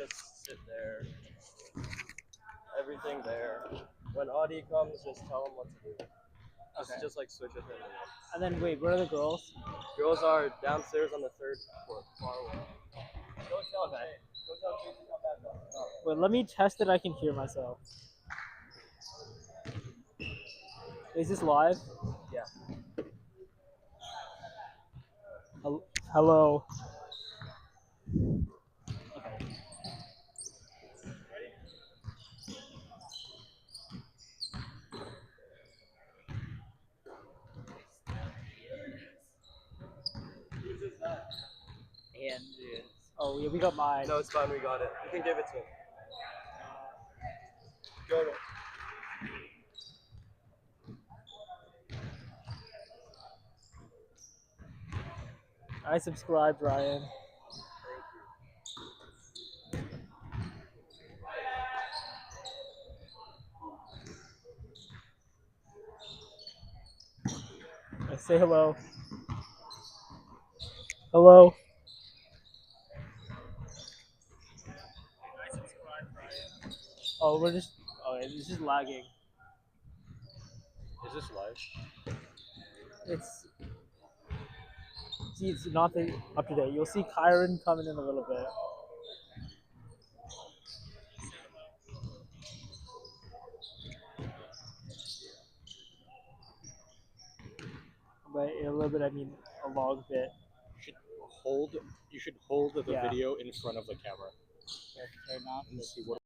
just sit there. Everything there. When Audie comes, just tell him what to do. Just like switch with him. And then wait, where are the girls? Girls are downstairs on the third floor, far away. Go tell Jay. Go tell Jay to come back up. Wait, let me test that I can hear myself. Is this live? Yeah. Hello. Andrews. Oh yeah, we got mine. No, it's fine. We got it. You can give it to him. Go to. I subscribed, Ryan. Say hello. Hello. Oh, we're just. Oh, it's just lagging. Is this live? It's. See, it's not up to date. You'll see Kyron coming in a little bit. By a little bit, I mean a long bit. You should hold the Yeah. video in front of the camera Turn off and the see what.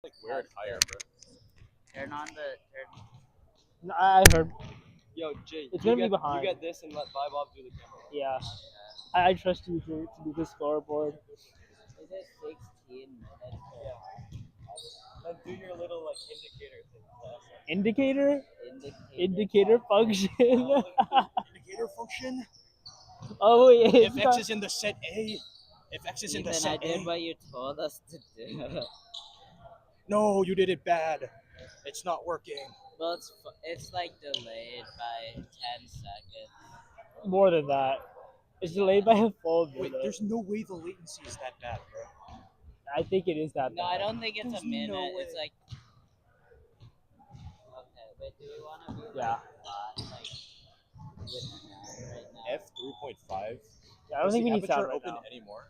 Like weird higher, bro. turn on the turn. I heard. Yo, Jay. It's you gonna be get, behind. You get this and let Bob do the camera. Yeah. I trust you to do the scoreboard. Is it 16 minutes? Yeah. And do your little like indicator thing. Indicator? Indicator. Function. Indicator function. Oh wait. If X is in the set A, if X is in the Ethan, set I did A. what you told us to do. No, you did it bad. It's not working. Well, it's like delayed by 10 seconds. More than that. It's delayed by a full minute. Wait, there's no way the latency is that bad, bro. I think it is that No, bad. I don't think it's There's a minute. no way. It's like. Okay, wait. Do we want to be Yeah. like with sound right now? F3.5. I don't think we need sound aperture right open now. anymore.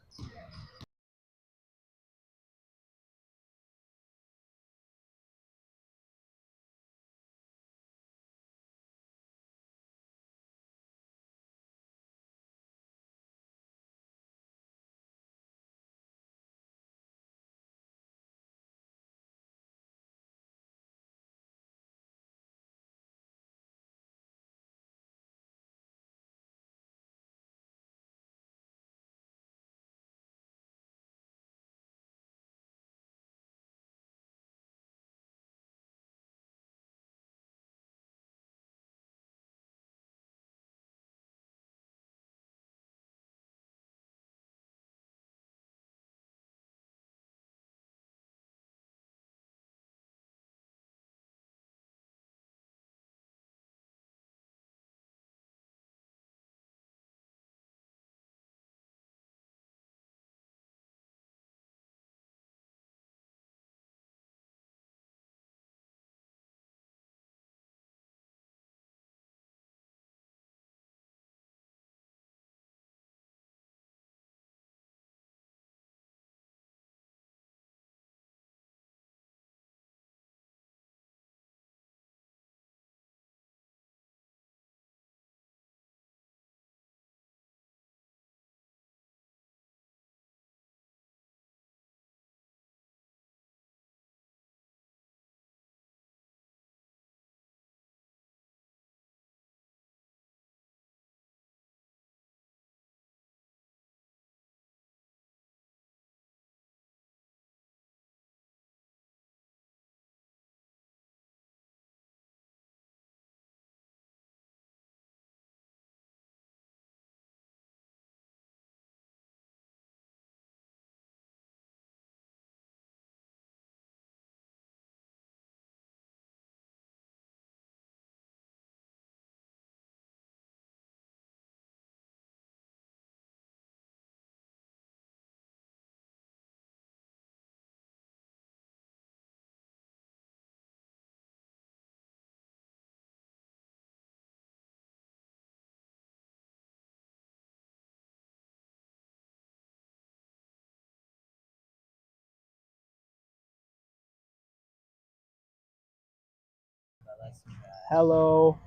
nice try. Hello.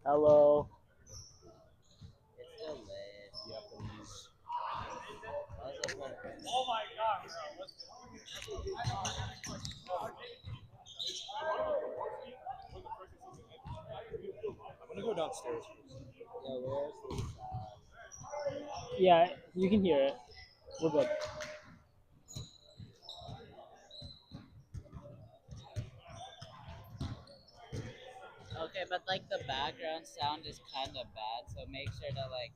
Hello. It's still lit. Japanese. Also, but I'm gonna go downstairs. yo, where's the sound? Yeah, you can hear it. We're good. Okay, but like the background sound is kind of bad, so make sure to like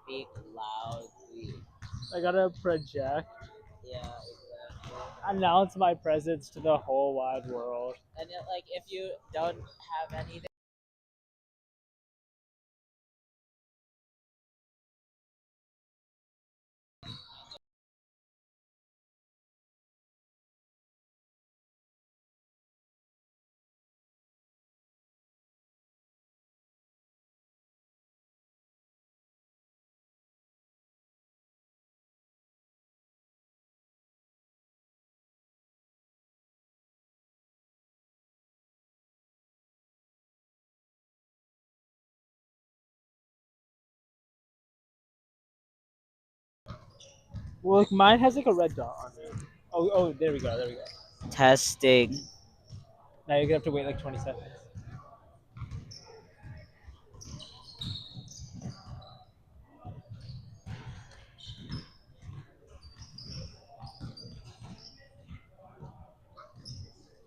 speak loudly. I gotta project. Yeah, exactly. Announce my presence to the whole wide world. And it, like if you don't have anything. Well, like mine has like a red dot on it. Oh, there we go. There we go. Testing. Now you're gonna have to wait like 20 seconds.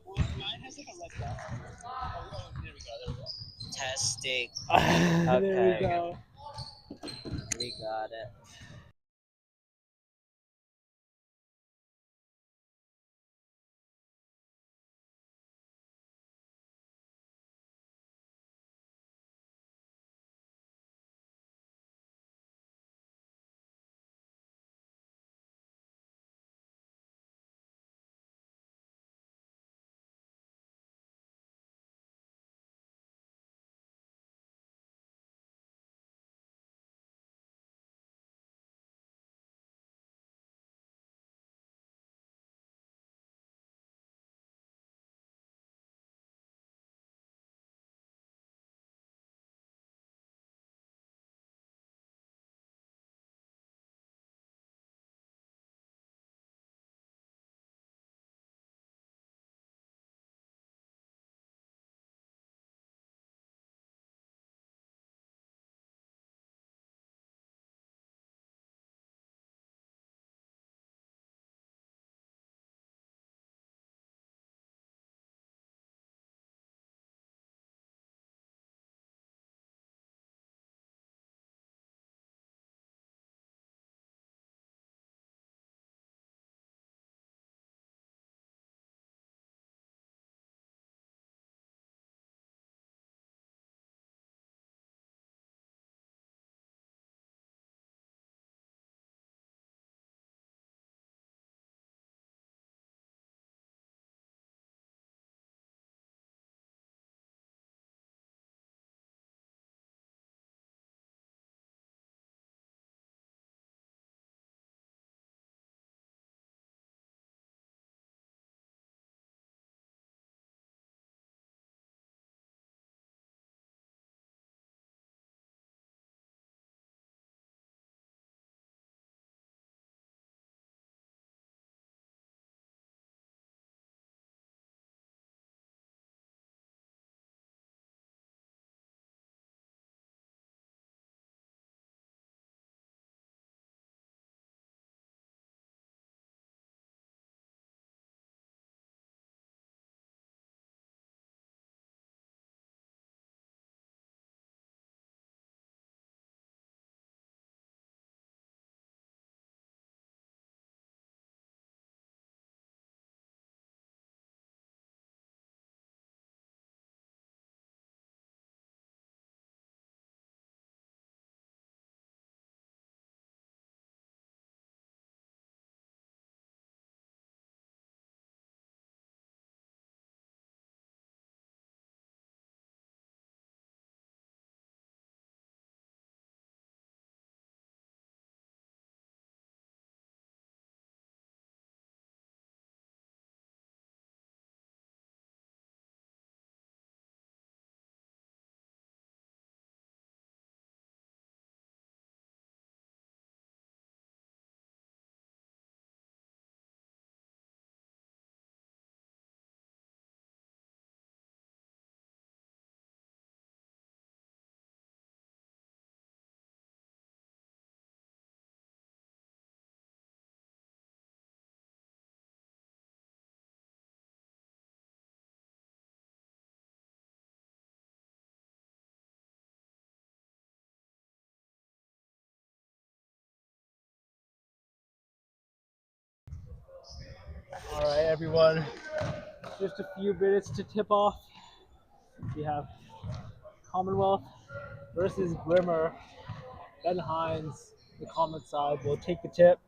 Mine has like a red dot on it. Oh, there we go. Testing. There we go. There we Okay. go. We got it. All right, everyone. Just a few minutes to tip off. We have Commonwealth versus Brimmer. Ben Hines, the Common side, will take the tip.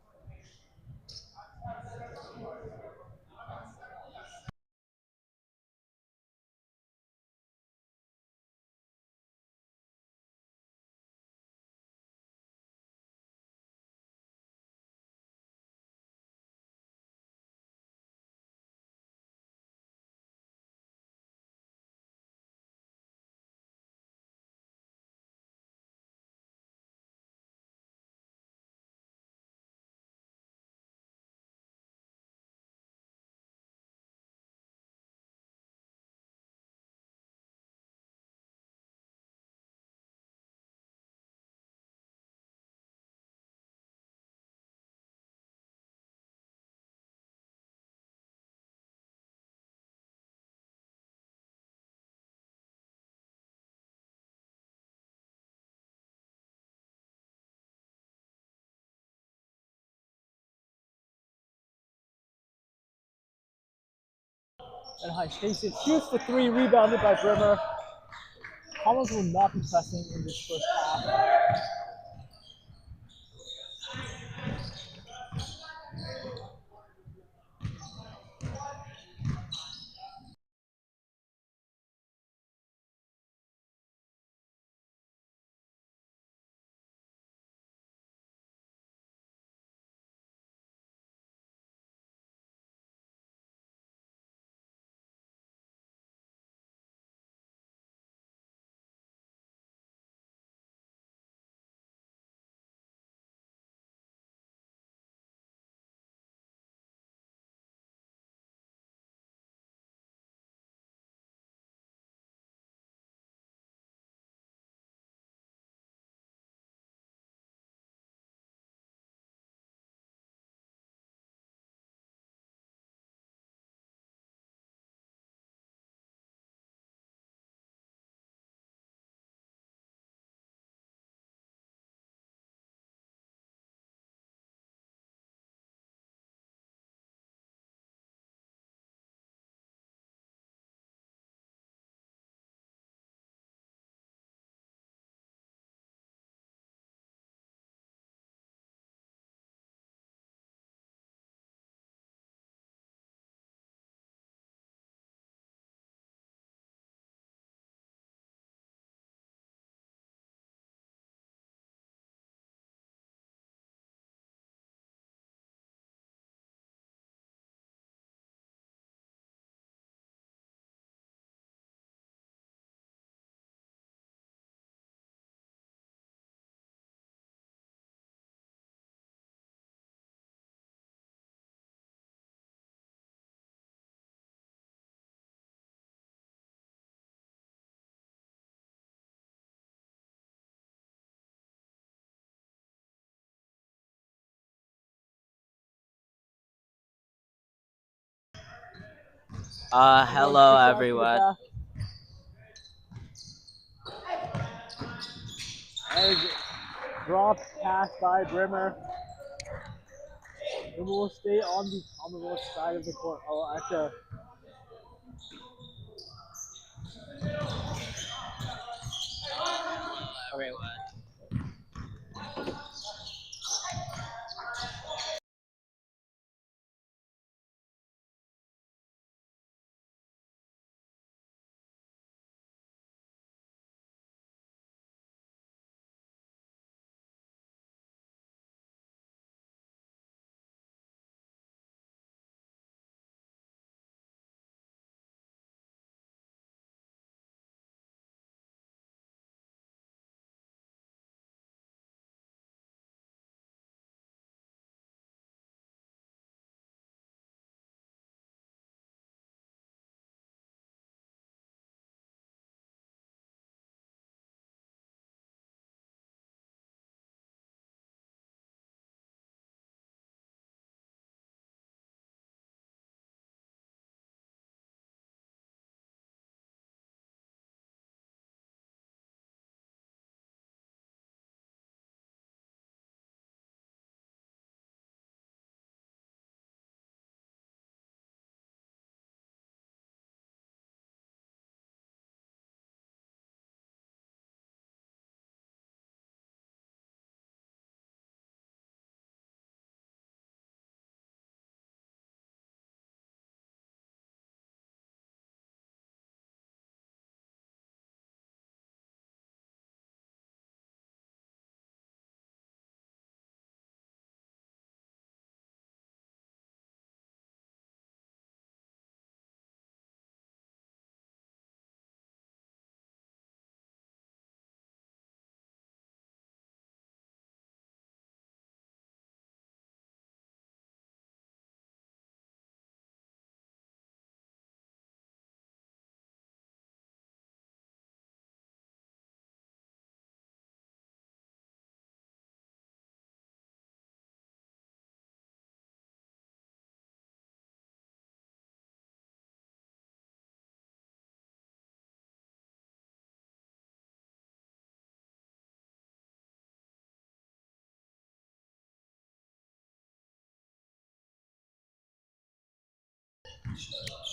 Ben Hines takes it, shoots for three, rebounded by Brimmer. Commonwealth will not be pressing in this first half. Hello everyone. As drop pass by Brimmer. It will stay on the Commonwealth side of the court. Oh, at the Everyone.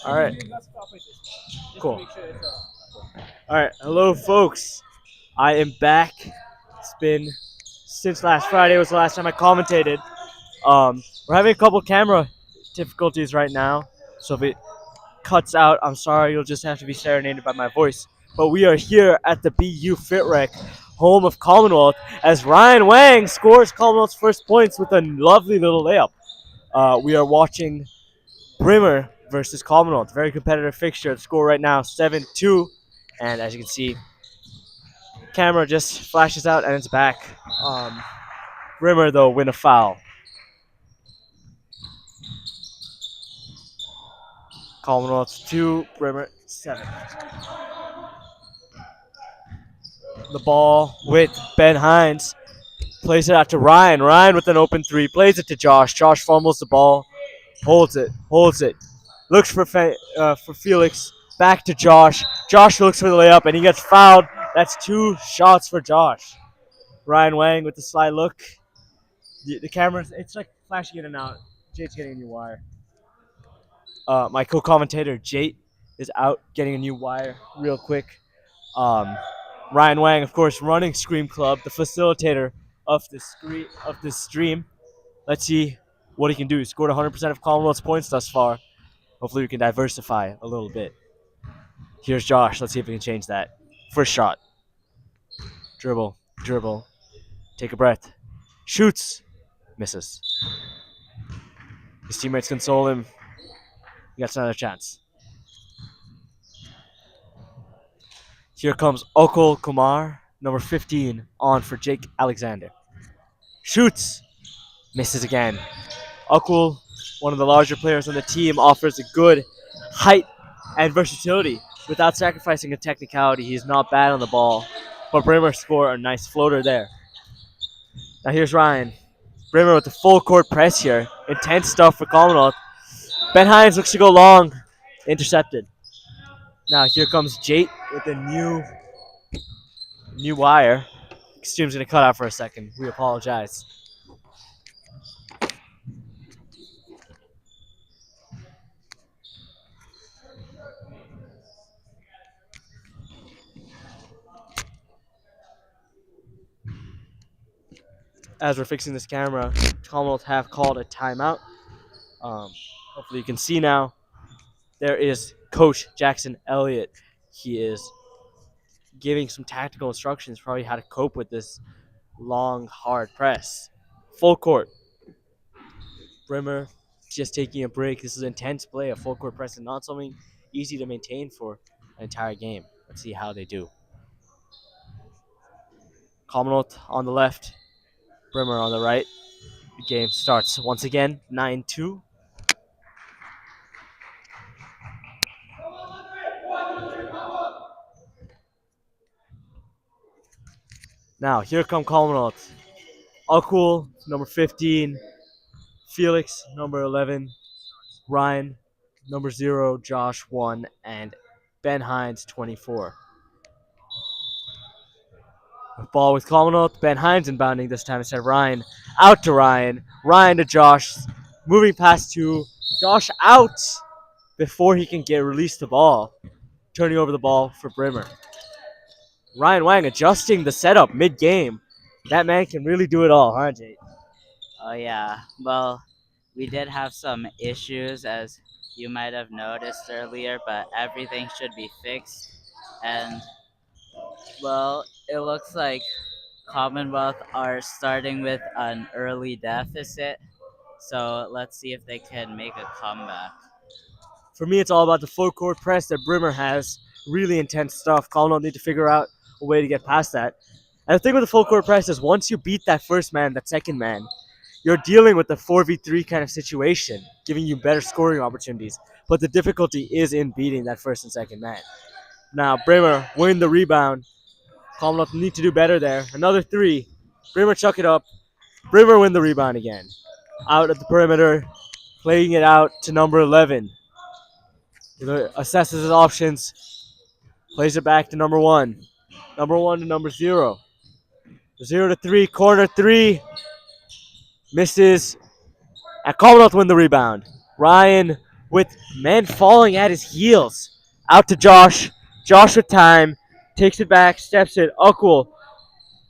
All right. Let's stop right this way. Just to Cool. make sure it's All right. Hello, folks. I am back. It's been since last Friday was the last time I commentated. We're having a couple camera difficulties right now, so if it cuts out, I'm sorry. You'll just have to be serenaded by my voice. But we are here at the BU Fit Rec, home of Commonwealth, as Ryan Wang scores Commonwealth's first points with a lovely little layup. We are watching Brimmer versus Commonwealth. Very competitive fixture. The score right now 7-2. And as you can see, camera just flashes out and it's back. Brimmer, though, win a foul. Commonwealth 2, Brimmer 7. The ball with Ben Hines. Plays it out to Ryan. Ryan with an open three. Plays it to Josh. Josh fumbles the ball. Holds it. Looks for Felix. Back to Josh. Josh looks for the layup and he gets fouled. That's 2 shots for Josh. Ryan Wang with the sly look. The cameras, it's like flashing in and out. Jade's getting a new wire. My co-commentator, Jade, is out getting a new wire real quick. Ryan Wang, of course, running Scream Club, the facilitator of this stream. Let's see what he can do. He scored 100% of Commonwealth's points thus far. Hopefully we can diversify a little bit. Here's Josh. Let's see if we can change that. First shot. Dribble. Take a breath. Shoots. Misses. His teammates console him. He gets another chance. Here comes Okul Kumar, number 15, on for Jake Alexander. Shoots. Misses again. Okul, one of the larger players on the team, offers a good height and versatility without sacrificing a technicality. He's not bad on the ball, but Brimmer scored a nice floater there. Now here's Ryan. Brimmer with the full court press here. Intense stuff for Commonwealth. Ben Hines looks to go long. Intercepted. Now here comes Jate with a new wire. Stream's gonna cut out for a second. We apologize. As we're fixing this camera, Commonwealth have called a timeout. Hopefully you can see now. There is Coach Jackson Elliott. He is giving some tactical instructions, probably how to cope with this long, hard press. Full court. Brimmer just taking a break. This is intense play. A full court press is not something easy to maintain for an entire game. Let's see how they do. Commonwealth on the left. Brimmer on the right. The game starts once again, 9-2. Now, here come Commonwealth. Akul, number 15. Felix, number 11. Ryan, number 0. Josh, 1. And Ben Hines, 24. Ball with Commonwealth. Ben Hines inbounding this time instead of Ryan. Out to Ryan. Ryan to Josh. Moving past to Josh out before he can get released the ball. Turning over the ball for Brimmer. Ryan Wang adjusting the setup mid-game. That man can really do it all, huh, Jake? Oh yeah. Well, we did have some issues as you might have noticed earlier, but everything should be fixed. And well, it looks like Commonwealth are starting with an early deficit. So let's see if they can make a comeback. For me, it's all about the full court press that Brimmer has. Really intense stuff. Commonwealth need to figure out a way to get past that. And the thing with the full court press is once you beat that first man, that second man, you're dealing with a 4v3 kind of situation, giving you better scoring opportunities. But the difficulty is in beating that first and second man. Now, Brimmer win the rebound. Commonwealth need to do better there. Another 3. Brimmer chuck it up. Brimmer win the rebound again. Out at the perimeter, playing it out to number 11. He assesses his options, plays it back to number 1. Number 1 to number 0. 0 to 3, corner 3. Misses. And Commonwealth win the rebound. Ryan with men falling at his heels. Out to Josh. Josh with time. Takes it back, steps it. Ukul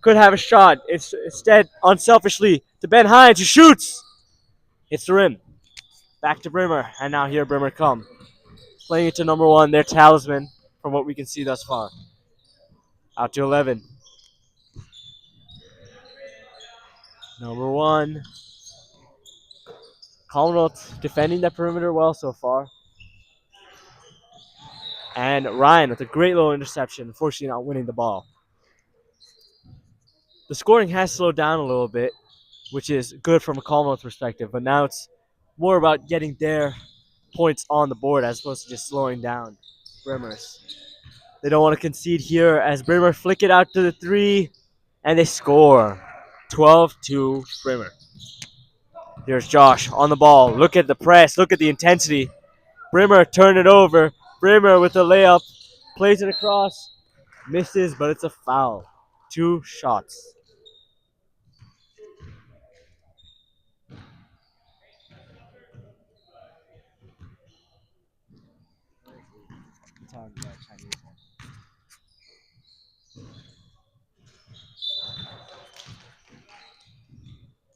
could have a shot. It's instead unselfishly to Ben Hines who shoots. It's the rim. Back to Brimmer. And now here Brimmer come. Playing it to number 1, their talisman from what we can see thus far. Out to 11. Number 1. Commonwealth defending that perimeter well so far. And Ryan with a great little interception, unfortunately not winning the ball. The scoring has slowed down a little bit, which is good from a Commonwealth perspective, but now it's more about getting their points on the board as opposed to just slowing down Brimmer's. They don't want to concede here as Brimmer flick it out to the 3, and they score. 12-2 Brimmer. Here's Josh on the ball. Look at the press. Look at the intensity. Brimmer turn it over. Brimmer with the layup. Plays it across. Misses, but it's a foul. 2 shots.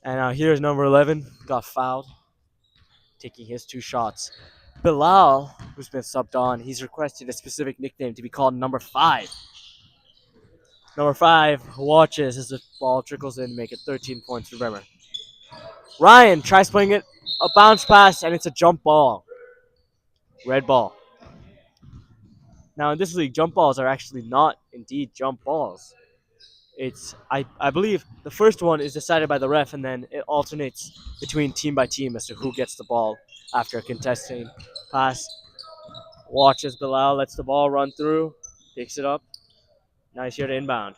And now here's number 11. Got fouled. Taking his 2 shots. Bilal, who's been subbed on, he's requested a specific nickname to be called number 5. Number 5 watches as the ball trickles in to make it 13 points for Bremer. Ryan tries playing it a bounce pass, and it's a jump ball. Red ball. Now in this league, jump balls are actually not indeed jump balls. It's I believe the first one is decided by the ref, and then it alternates between team by team as to who gets the ball after a contesting pass. Watches Bilal, lets the ball run through, picks it up. Nice here to inbound.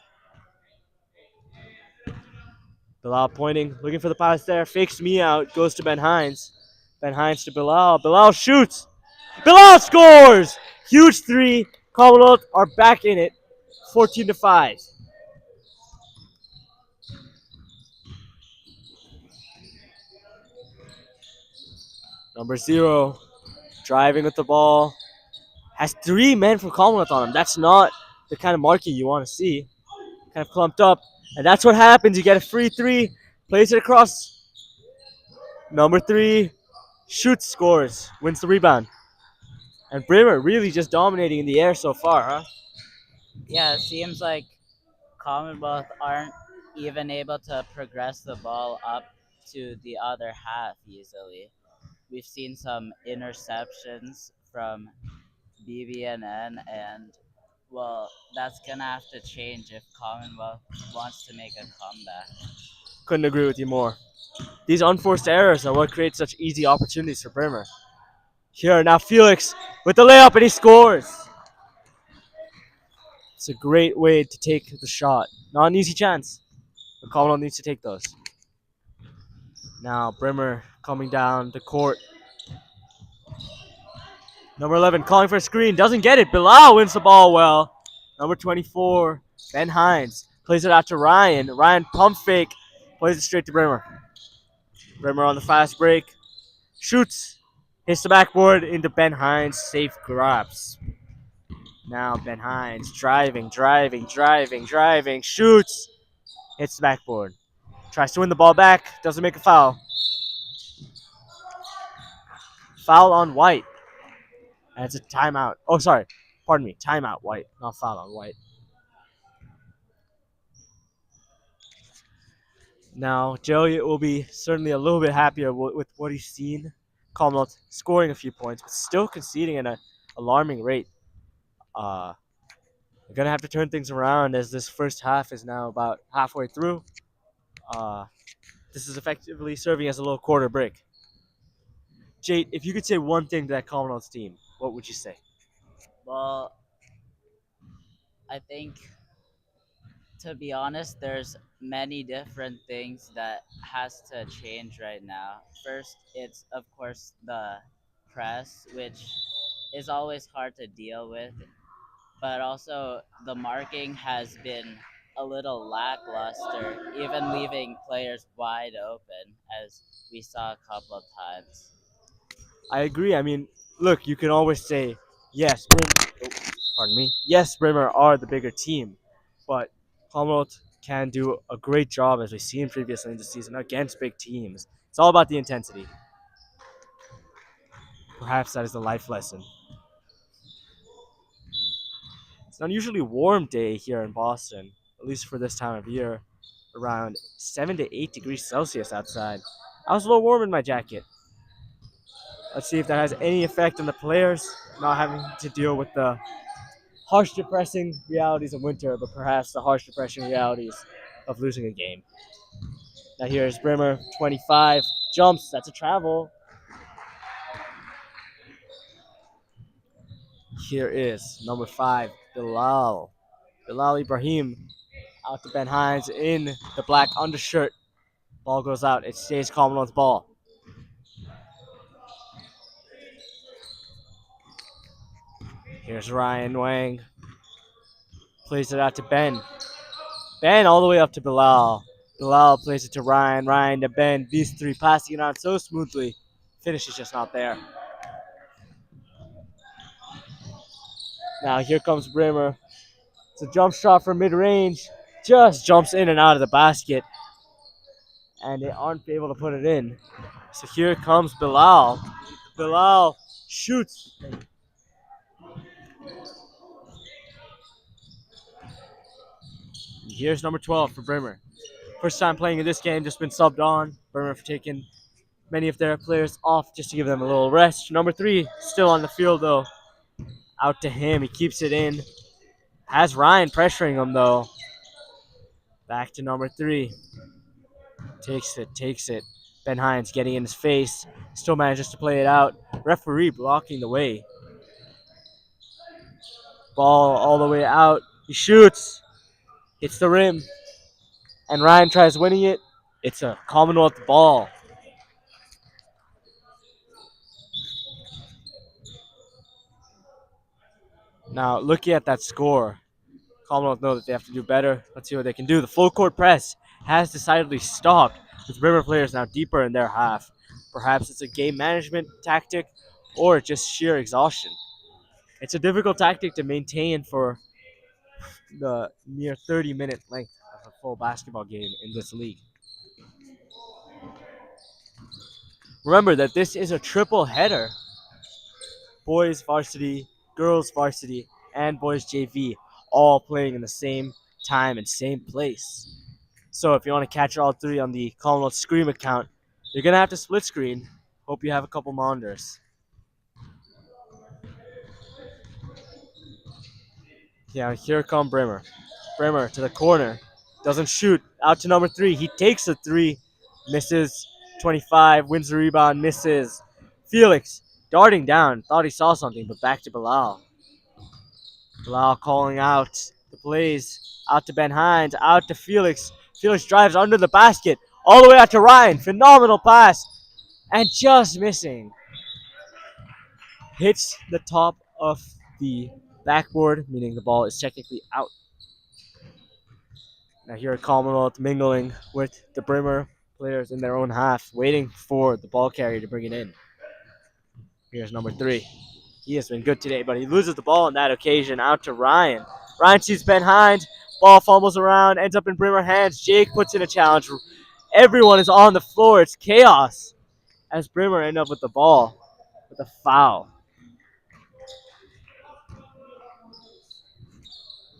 Bilal pointing, looking for the pass there, fakes me out, goes to Ben Hines. Ben Hines to Bilal. Bilal shoots. Bilal scores! Huge 3. Commonwealth are back in it. 14-5. Number 0, driving with the ball. Has 3 men from Commonwealth on him. That's not the kind of marking you want to see. Kind of clumped up. And that's what happens. You get a free 3. Plays it across. Number 3 shoots, scores, wins the rebound. And Brimmer really just dominating in the air so far, huh? Yeah, it seems like Commonwealth aren't even able to progress the ball up to the other half easily. We've seen some interceptions from BBNN, and well, that's gonna have to change if Commonwealth wants to make a comeback. Couldn't agree with you more. These unforced errors are what create such easy opportunities for Brimmer. Here, now Felix with the layup, and he scores. It's a great way to take the shot. Not an easy chance, but Commonwealth needs to take those. Now Brimmer coming down the court. Number 11 calling for a screen, doesn't get it. Bilal wins the ball well. Number 24, Ben Hines, plays it out to Ryan. Ryan pump fake, plays it straight to Brimmer. Brimmer on the fast break, shoots, hits the backboard into Ben Hines, safe grabs. Now Ben Hines driving, shoots, hits the backboard. Tries to win the ball back, doesn't make a foul. Foul on White. And it's a timeout. Oh, sorry. Pardon me. Timeout, White. Not foul on White. Now, Joey will be certainly a little bit happier with what he's seen. Commonwealth scoring a few points, but still conceding at an alarming rate. They're going to have to turn things around as this first half is now about halfway through. Uh, this is effectively serving as a little quarter break. Jade, if you could say one thing to that Commonwealth team, what would you say? Well, I think, to be honest, there's many different things that has to change right now. First, it's of course the press, which is always hard to deal with, but also the marking has been a little lackluster, even leaving players wide open, as we saw a couple of times. I agree. I mean, look, you can always say yes, pardon me. Yes, Brimmer are the bigger team, but Commonwealth can do a great job as we've seen previously in the season against big teams. It's all about the intensity. Perhaps that is the life lesson. It's an unusually warm day here in Boston, at least for this time of year, around 7 to 8 degrees Celsius outside. I was a little warm in my jacket. Let's see if that has any effect on the players not having to deal with the harsh, depressing realities of winter, but perhaps the harsh, depressing realities of losing a game. Now here's Brimmer, 25, jumps. That's a travel. Here is number 5, Bilal. Bilal Ibrahim out to Ben Hines in the black undershirt. Ball goes out. It stays Commonwealth ball. Here's Ryan Wang. Plays it out to Ben. Ben all the way up to Bilal. Bilal plays it to Ryan. Ryan to Ben. These three passing it on so smoothly. Finish is just not there. Now here comes Brimmer. It's a jump shot from mid-range. Just jumps in and out of the basket. And they aren't able to put it in. So here comes Bilal. Bilal shoots. Here's number 12 for Brimmer. First time playing in this game, just been subbed on. Brimmer for taking many of their players off just to give them a little rest. Number 3 still on the field though. Out to him. He keeps it in. Has Ryan pressuring him though. Back to number 3. Takes it. Ben Hines getting in his face. Still manages to play it out. Referee blocking the way. Ball all the way out. He shoots. Hits the rim. And Ryan tries winning it. It's a Commonwealth ball. Now, looking at that score, Commonwealth know that they have to do better. Let's see what they can do. The full court press has decidedly stopped, with Brimmer players now deeper in their half. Perhaps it's a game management tactic or just sheer exhaustion. It's a difficult tactic to maintain for the near 30-minute length of a full basketball game in this league. Remember that this is a triple header. Boys varsity, girls varsity, and boys JV all playing in the same time and same place. So if you want to catch all three on the Commonwealth Scream account, you're going to have to split screen. Hope you have a couple monitors. Yeah, here come Brimmer. Brimmer to the corner. Doesn't shoot. Out to number 3. He takes a 3. Misses. 25. Wins the rebound. Misses. Felix darting down. Thought he saw something, but back to Bilal. Bilal calling out the plays. Out to Ben Hines. Out to Felix. Felix drives under the basket. All the way out to Ryan. Phenomenal pass. And just missing. Hits the top of the backboard, meaning the ball is technically out. Now here at Commonwealth mingling with the Brimmer players in their own half, waiting for the ball carrier to bring it in. Here's number 3. He has been good today, but he loses the ball on that occasion. Out to Ryan. Ryan sees Ben Hines. Ball fumbles around, ends up in Brimmer hands. Jake puts in a challenge. Everyone is on the floor. It's chaos as Brimmer end up with the ball with a foul.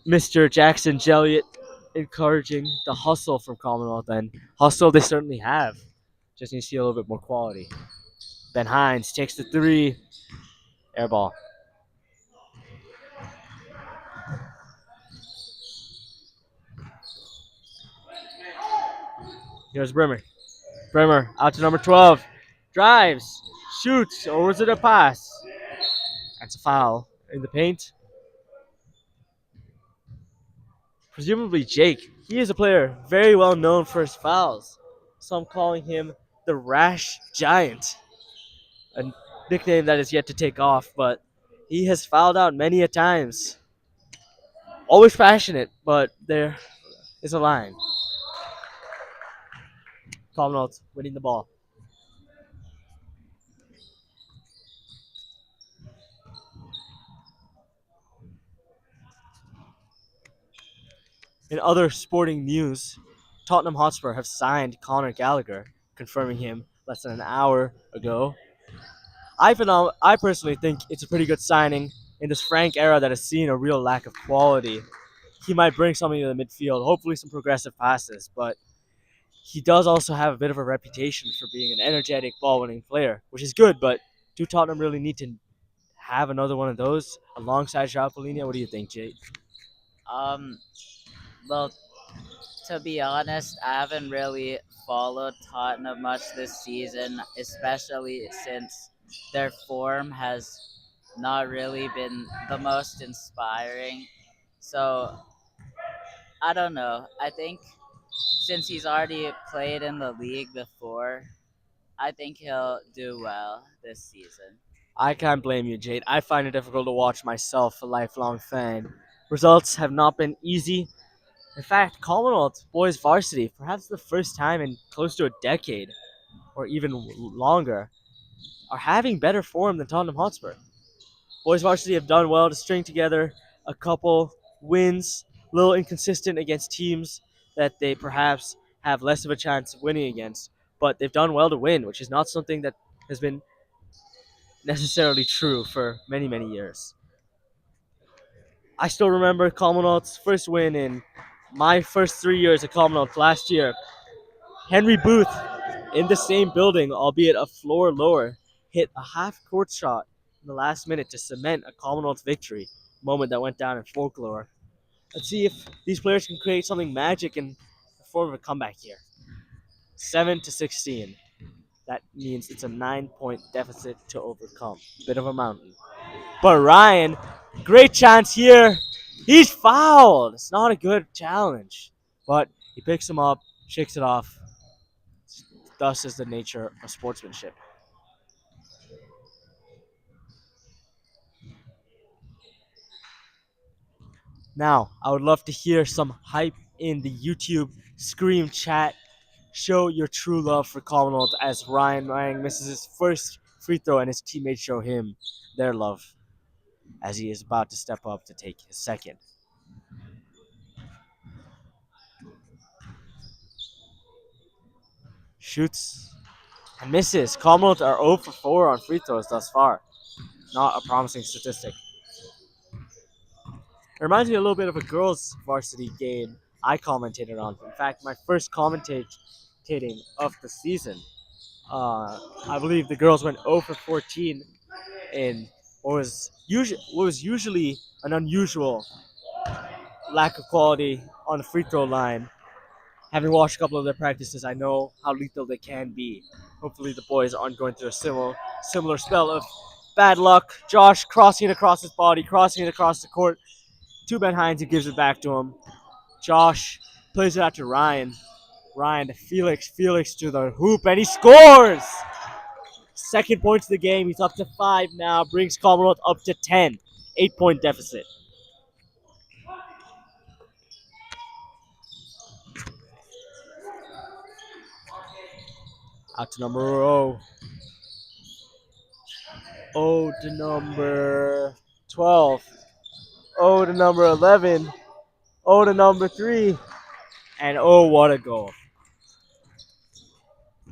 Mr. Jackson Jelliot encouraging the hustle from Commonwealth, and hustle they certainly have. Just need to see a little bit more quality. Ben Hines takes the 3. Air ball. Here's Brimmer. Brimmer out to number 12. Drives. Shoots. Or was it a pass? That's a foul in the paint. Presumably Jake. He is a player very well known for his fouls. So I'm calling him the Rash Giant. A nickname that is yet to take off, but he has fouled out many a times. Always passionate, but there is a line. Commonwealth winning the ball. In other sporting news, Tottenham Hotspur have signed Conor Gallagher, confirming him less than an hour ago. I personally think it's a pretty good signing in this Frank era that has seen a real lack of quality. He might bring something to the midfield, hopefully some progressive passes, but he does also have a bit of a reputation for being an energetic ball-winning player, which is good. But do Tottenham really need to have another one of those alongside Joao Polina? What do you think, Jay? Um, well, to be honest, I haven't really followed Tottenham much this season, especially since their form has not really been the most inspiring. So I don't know. I think since he's already played in the league before, I think he'll do well this season. I can't blame you, Jade. I find it difficult to watch myself, a lifelong fan. Results have not been easy. In fact, Commonwealth boys varsity, perhaps the first time in close to a decade, or even longer, are having better form than Tottenham Hotspur. Boys varsity have done well to string together a couple wins, a little inconsistent against teams that they perhaps have less of a chance of winning against, but they've done well to win, which is not something that has been necessarily true for many, many years. I still remember Commonwealth's first win in my first 3 years at Commonwealth last year. Henry Booth, in the same building, albeit a floor lower, hit a half court shot in the last minute to cement a Commonwealth victory, moment that went down in folklore. Let's see if these players can create something magic in the form of a comeback here. 7-16. That means it's a 9-point deficit to overcome. Bit of a mountain. But Ryan, great chance here. He's fouled. It's not a good challenge. But he picks him up, shakes it off. Thus is the nature of sportsmanship. Now, I would love to hear some hype in the YouTube Scream chat. Show your true love for Commonwealth as Ryan Wang misses his first free throw and his teammates show him their love as he is about to step up to take his second. Shoots and misses. Commonwealth are 0 for 4 on free throws thus far. Not a promising statistic. It reminds me a little bit of a girls' varsity game I commentated on. In fact, my first commentating of the season. I believe the girls went 0 for 14 in what was usually an unusual lack of quality on the free throw line. Having watched a couple of their practices, I know how lethal they can be. Hopefully, the boys aren't going through a similar spell of bad luck. Josh crossing it across his body, crossing it across the court to Ben Hines, who gives it back to him. Josh plays it out to Ryan. Ryan to Felix. Felix to the hoop, and he scores! Second point of the game. He's up to 5 now. Brings Commonwealth up to 10. 8-point deficit. Out to number 0. O to number 12. O to number 11. O to number 3. And oh, what a goal.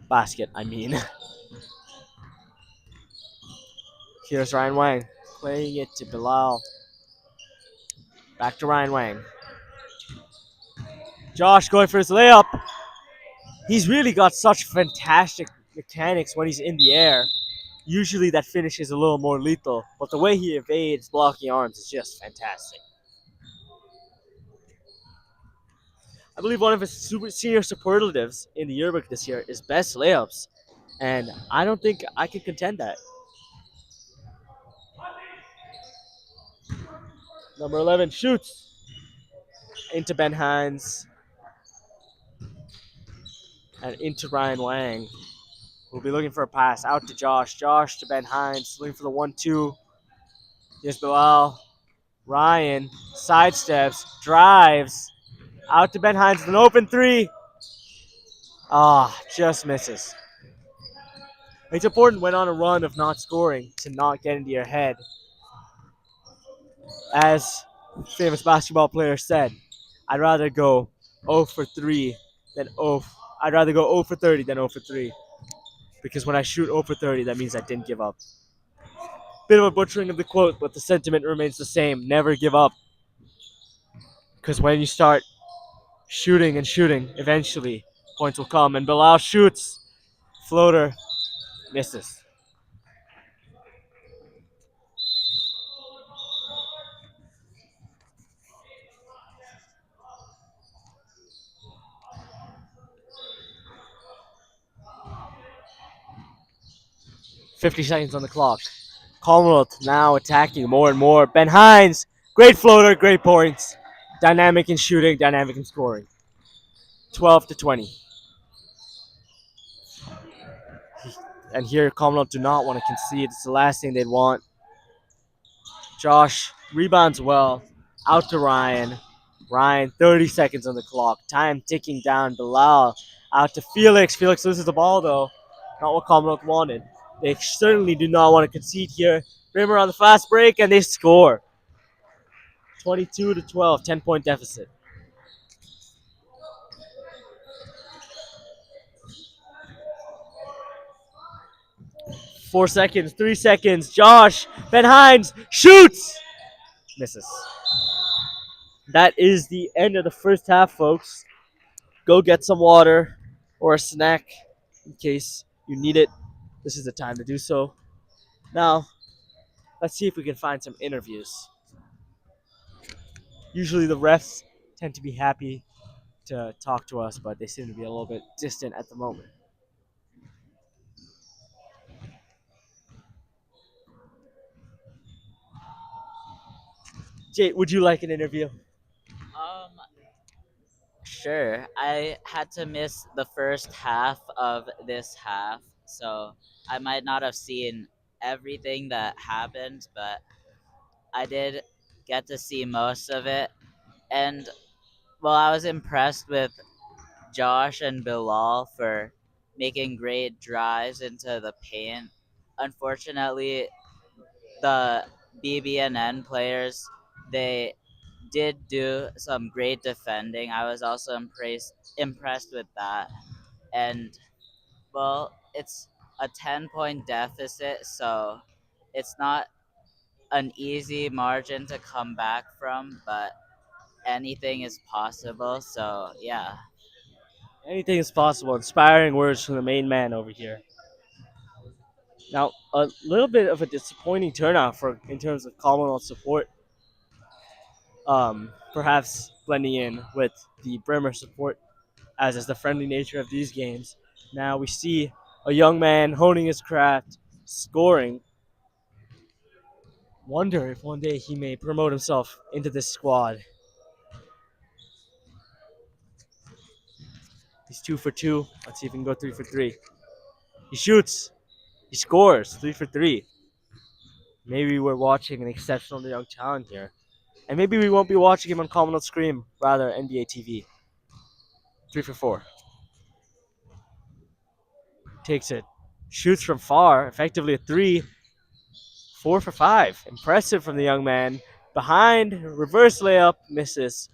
Basket, I mean. Here's Ryan Wang playing it to Bilal. Back to Ryan Wang. Josh going for his layup. He's really got such fantastic mechanics when he's in the air. Usually that finish is a little more lethal, but the way he evades blocking arms is just fantastic. I believe one of his senior superlatives in the yearbook this year is best layups, and I don't think I can contend that. Number 11 shoots into Ben Hines and into Ryan Wang. We'll be looking for a pass out to Josh. Josh to Ben Hines, looking for the 1-2. Here's Bilal. Ryan sidesteps, drives out to Ben Hines with an open 3. Just misses. It's important when on a run of not scoring to not get into your head. As famous basketball player said, I'd rather go 0 for 3 than 0. I'd rather go 0 for 30 than 0 for 3 because when I shoot 0 for 30, that means I didn't give up. Bit of a butchering of the quote, but the sentiment remains the same. Never give up. Because when you start shooting and shooting, eventually points will come. And Bilal shoots. Floater misses. .50 seconds on the clock. Commonwealth now attacking more and more. Ben Hines, great floater, great points. Dynamic in shooting, dynamic in scoring. 12 to 20. And here Commonwealth do not want to concede. It's the last thing they'd want. Josh rebounds well. Out to Ryan. Ryan, 30 seconds on the clock. Time ticking down. Bilal out to Felix. Felix loses the ball, though. Not what Commonwealth wanted. They certainly do not want to concede here. Brimmer on the fast break, and they score. 22 to 12, 10-point deficit. Four seconds, 3 seconds. Josh, Ben Hines shoots. Misses. That is the end of the first half, folks. Go get some water or a snack in case you need it. This is the time to do so. Now, let's see if we can find some interviews. Usually the refs tend to be happy to talk to us, but they seem to be a little bit distant at the moment. Jay, would you like an interview? Um, sure. I had to miss the first half of this half, so I might not have seen everything that happened, but I did get to see most of it. And well, I was impressed with Josh and Bilal for making great drives into the paint. Unfortunately, the BBNN players, they did do some great defending. I was also impressed with that. And well, it's a 10-point deficit, so it's not an easy margin to come back from, but anything is possible. So, yeah. Anything is possible. Inspiring words from the main man over here. Now, a little bit of a disappointing turnout for in terms of Commonwealth support. Perhaps blending in with the Brimmer support, as is the friendly nature of these games. Now we see a young man honing his craft, scoring. Wonder if one day he may promote himself into this squad. He's 2 for 2. Let's see if he can go 3 for 3. He shoots. He scores 3 for 3. Maybe we're watching an exceptional young talent here. And maybe we won't be watching him on Commonwealth Scream, rather NBA TV. 3 for 4. Takes it. Shoots from far, effectively a 3. 4 for 5. Impressive from the young man. Behind, reverse layup, misses.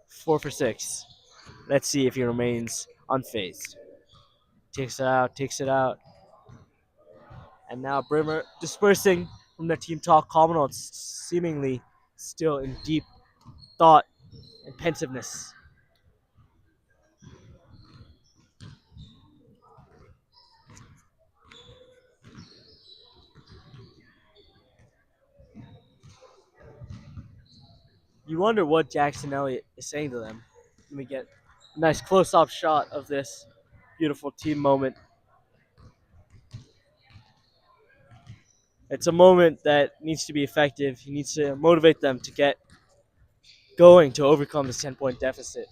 4 for 6. Let's see if he remains unfazed. Takes it out, takes it out. And now Brimmer dispersing from the team talk. Commonwealth seemingly still in deep thought and pensiveness. You wonder what Jackson Elliott is saying to them. Let me get a nice close-up shot of this beautiful team moment. It's a moment that needs to be effective. He needs to motivate them to get going to overcome this 10-point deficit.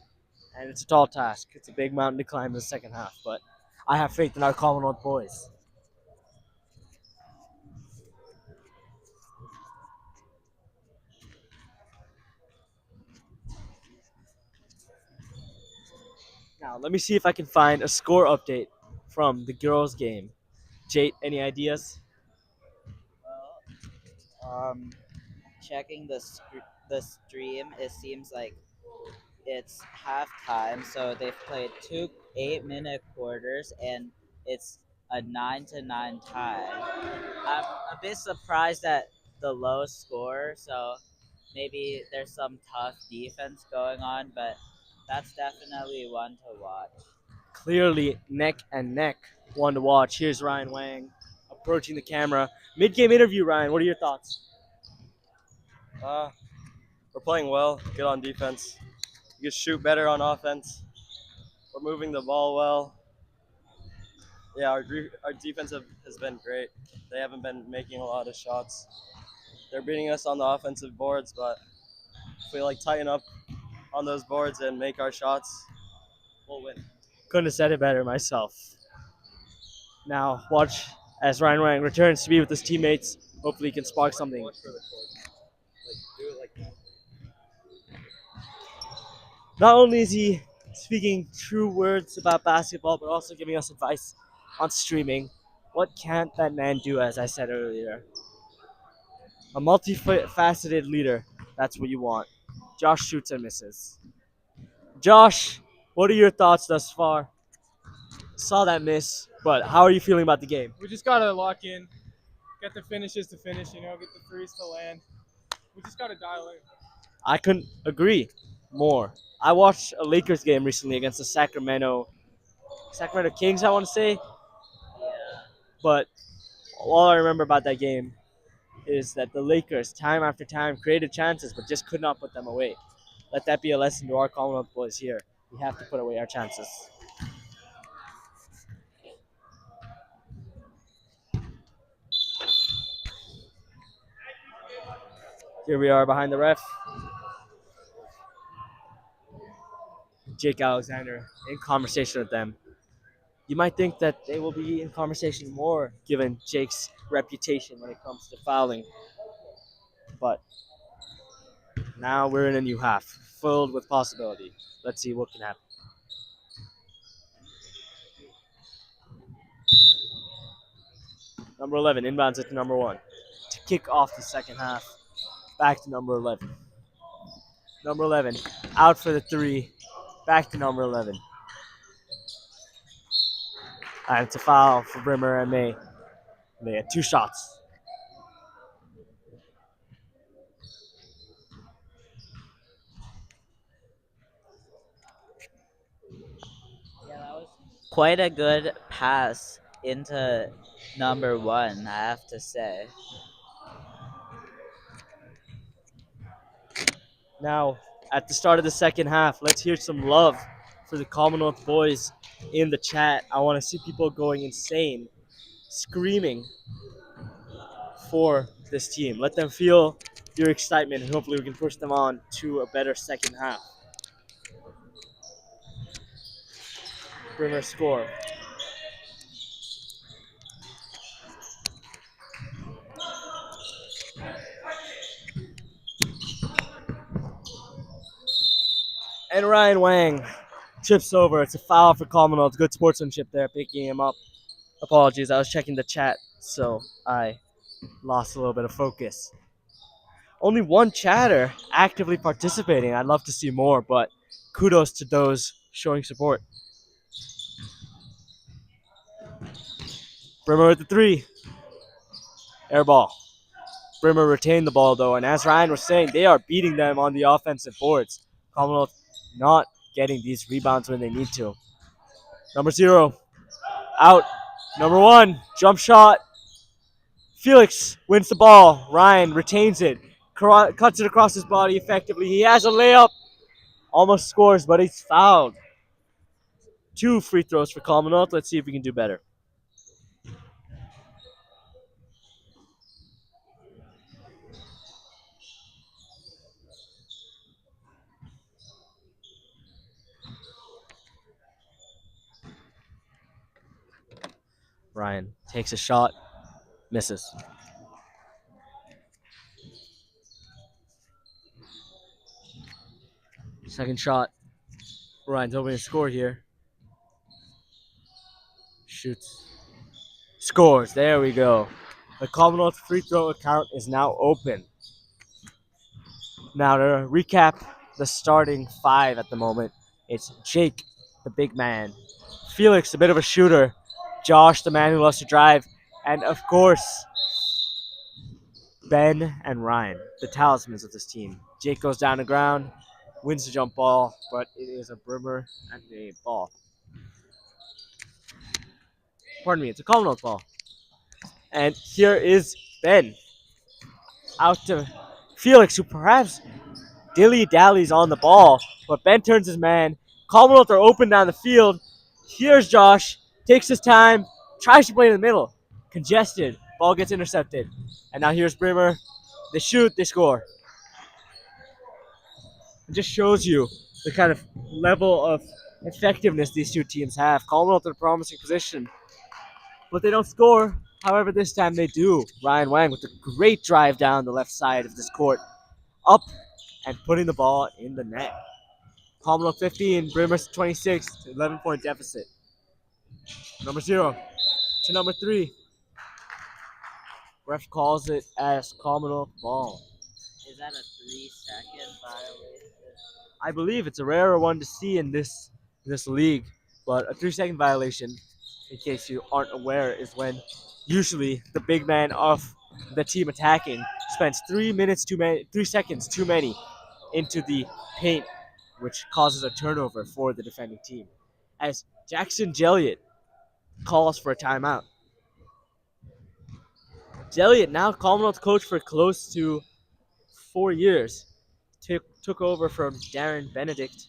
And it's a tall task. It's a big mountain to climb in the second half, but I have faith in our Commonwealth boys. Now, let me see if I can find a score update from the girls' game. Jate, any ideas? Well, checking the stream, it seems like it's halftime, so they've played two 8-minute quarters, and it's a 9-9 tie. I'm a bit surprised at the low score, so maybe there's some tough defense going on, but that's definitely one to watch. Clearly neck and neck. One to watch. Here's Ryan Wang approaching the camera. Mid-game interview, Ryan. What are your thoughts? Uh, we're playing well, good on defense. We can shoot better on offense. We're moving the ball well. Yeah, our defense has been great. They haven't been making a lot of shots. They're beating us on the offensive boards, but if we tighten up on those boards and make our shots, we'll win. Couldn't have said it better myself. Now watch as Ryan Wang returns to be with his teammates. Hopefully he can spark something. Not only is he speaking true words about basketball, but also giving us advice on streaming. What can't that man do, as I said earlier? A multifaceted leader. That's what you want. Josh shoots and misses. Josh, what are your thoughts thus far? Saw that miss, but how are you feeling about the game? We just gotta lock in, get the finishes to finish, get the threes to land. We just gotta dial in. I couldn't agree more. I watched a Lakers game recently against the Sacramento Kings, I want to say. But all I remember about that game is that the Lakers, time after time, created chances but just could not put them away. Let that be a lesson to our Commonwealth boys here. We have to put away our chances. Here we are behind the ref. Jake Alexander in conversation with them. You might think that they will be in conversation more given Jake's reputation when it comes to fouling. But now we're in a new half, filled with possibility. Let's see what can happen. Number 11 inbounds it to number 1 to kick off the second half. Back to number 11. Number 11 out for the 3. Back to number 11. And it's a foul for Brimmer and May. They had 2 shots. Yeah, that was quite a good pass into number one, I have to say. Now, at the start of the second half, let's hear some love for the Commonwealth boys in the chat. I want to see people going insane, screaming for this team. Let them feel your excitement, and hopefully we can push them on to a better second half. Brimmer score. And Ryan Wang chips over. It's a foul for Commonwealth. Good sportsmanship there, picking him up. Apologies, I was checking the chat, so I lost a little bit of focus. Only one chatter actively participating. I'd love to see more, but kudos to those showing support. Brimmer with the 3. Air ball. Brimmer retained the ball, though, and as Ryan was saying, they are beating them on the offensive boards. Commonwealth not getting these rebounds when they need to. Number 0, out. Number 1, jump shot. Felix wins the ball. Ryan retains it. Cuts it across his body effectively. He has a layup. Almost scores, but he's fouled. 2 free throws for Commonwealth. Let's see if we can do better. Ryan takes a shot, misses. Second shot. Ryan's hoping to score here. Shoots. Scores. There we go. The Commonwealth free throw account is now open. Now to recap the starting five at the moment. It's Jake, the big man, Felix, a bit of a shooter, Josh, the man who loves to drive, and of course, Ben and Ryan, the talismans of this team. Jake goes down the ground, wins the jump ball, but it is a Brimmer and a ball. Pardon me, it's a Commonwealth ball. And here is Ben out to Felix, who perhaps dilly-dallies on the ball, but Ben turns his man. Commonwealth are open down the field. Here's Josh, takes his time, tries to play in the middle. Congested, ball gets intercepted. And now here's Brimmer. They shoot, they score. It just shows you the kind of level of effectiveness these two teams have. Commonwealth in a promising position, but they don't score. However, this time they do. Ryan Wang with a great drive down the left side of this court, up and putting the ball in the net. Commonwealth 15, Brimmer 26, 11-point deficit. Number 0 to number 3. Ref calls it as Commonwealth ball. Is that a 3-second violation? I believe it's a rarer one to see in this league, but a 3-second violation, in case you aren't aware, is when usually the big man of the team attacking spends 3 seconds too many into the paint, which causes a turnover for the defending team. As Jackson Jelliot calls for a timeout. Jelliot, now Commonwealth coach for close to 4 years, took over from Darren Benedict,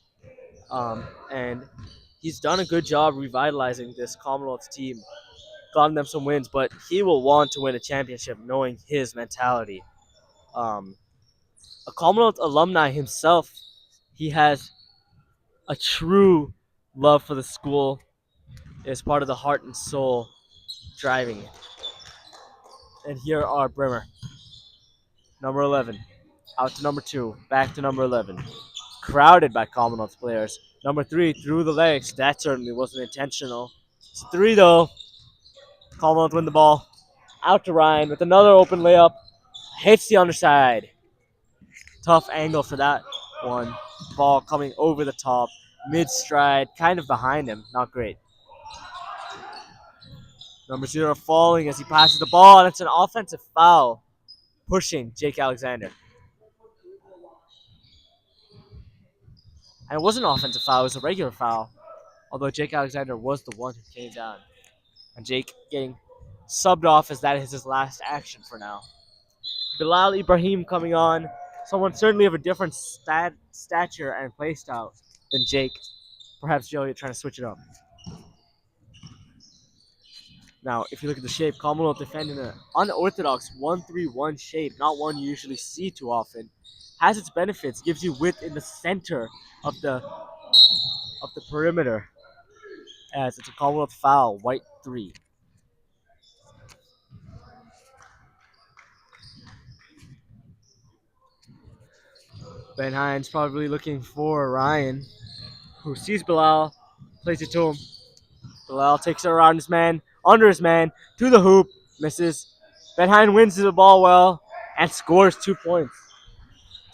and he's done a good job revitalizing this Commonwealth team, gotten them some wins, but he will want to win a championship knowing his mentality. A Commonwealth alumni himself, he has a true love for the school, is part of the heart and soul driving it. And here are Brimmer, number 11, out to number 2, back to number 11. Crowded by Commonwealth players. Number 3 through the legs. That certainly wasn't intentional. It's 3 though. Commonwealth win the ball. Out to Ryan with another open layup. Hits the underside. Tough angle for that one. Ball coming over the top. Mid-stride. Kind of behind him. Not great. Number 0 falling as he passes the ball. And it's an offensive foul. Pushing Jake Alexander. And it wasn't an offensive foul. It was a regular foul. Although Jake Alexander was the one who came down. And Jake getting subbed off as that is his last action for now. Bilal Ibrahim coming on. Someone certainly of a different stature and play style than Jake. Perhaps Jelliot trying to switch it up. Now, if you look at the shape, Commonwealth defending an unorthodox 1-3-1 shape, not one you usually see too often, has its benefits, gives you width in the center of the perimeter, as it's a Commonwealth foul, white 3. Ben Hines probably looking for Ryan, who sees Bilal, plays it to him. Bilal takes it around his man, under his man, to the hoop, misses. Ben Hines wins the ball well and scores 2 points.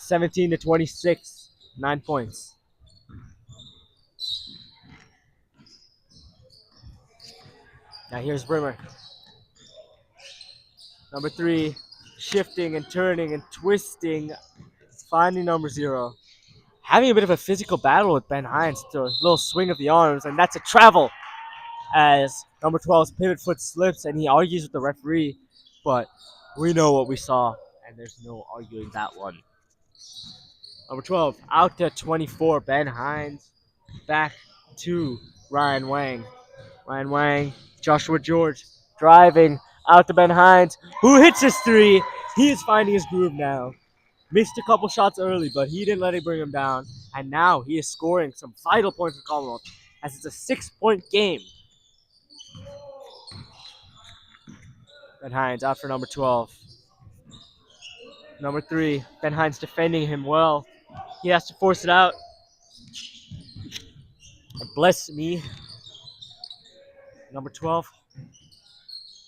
17-26, 9 points. Now here's Brimmer. Number 3, shifting and turning and twisting, finding number 0. Having a bit of a physical battle with Ben Hines, to a little swing of the arms, and that's a travel as number 12's pivot foot slips and he argues with the referee, but we know what we saw, and there's no arguing that one. Number 12, out to 24, Ben Hines, back to Ryan Wang. Ryan Wang, Joshua George, driving out to Ben Hines, who hits his 3. He is finding his groove now. Missed a couple shots early, but he didn't let it bring him down. And now he is scoring some vital points for Commonwealth, as it's a 6-point game. Ben Hines out for number 12. Number 3, Ben Hines defending him well. He has to force it out. And bless me. Number 12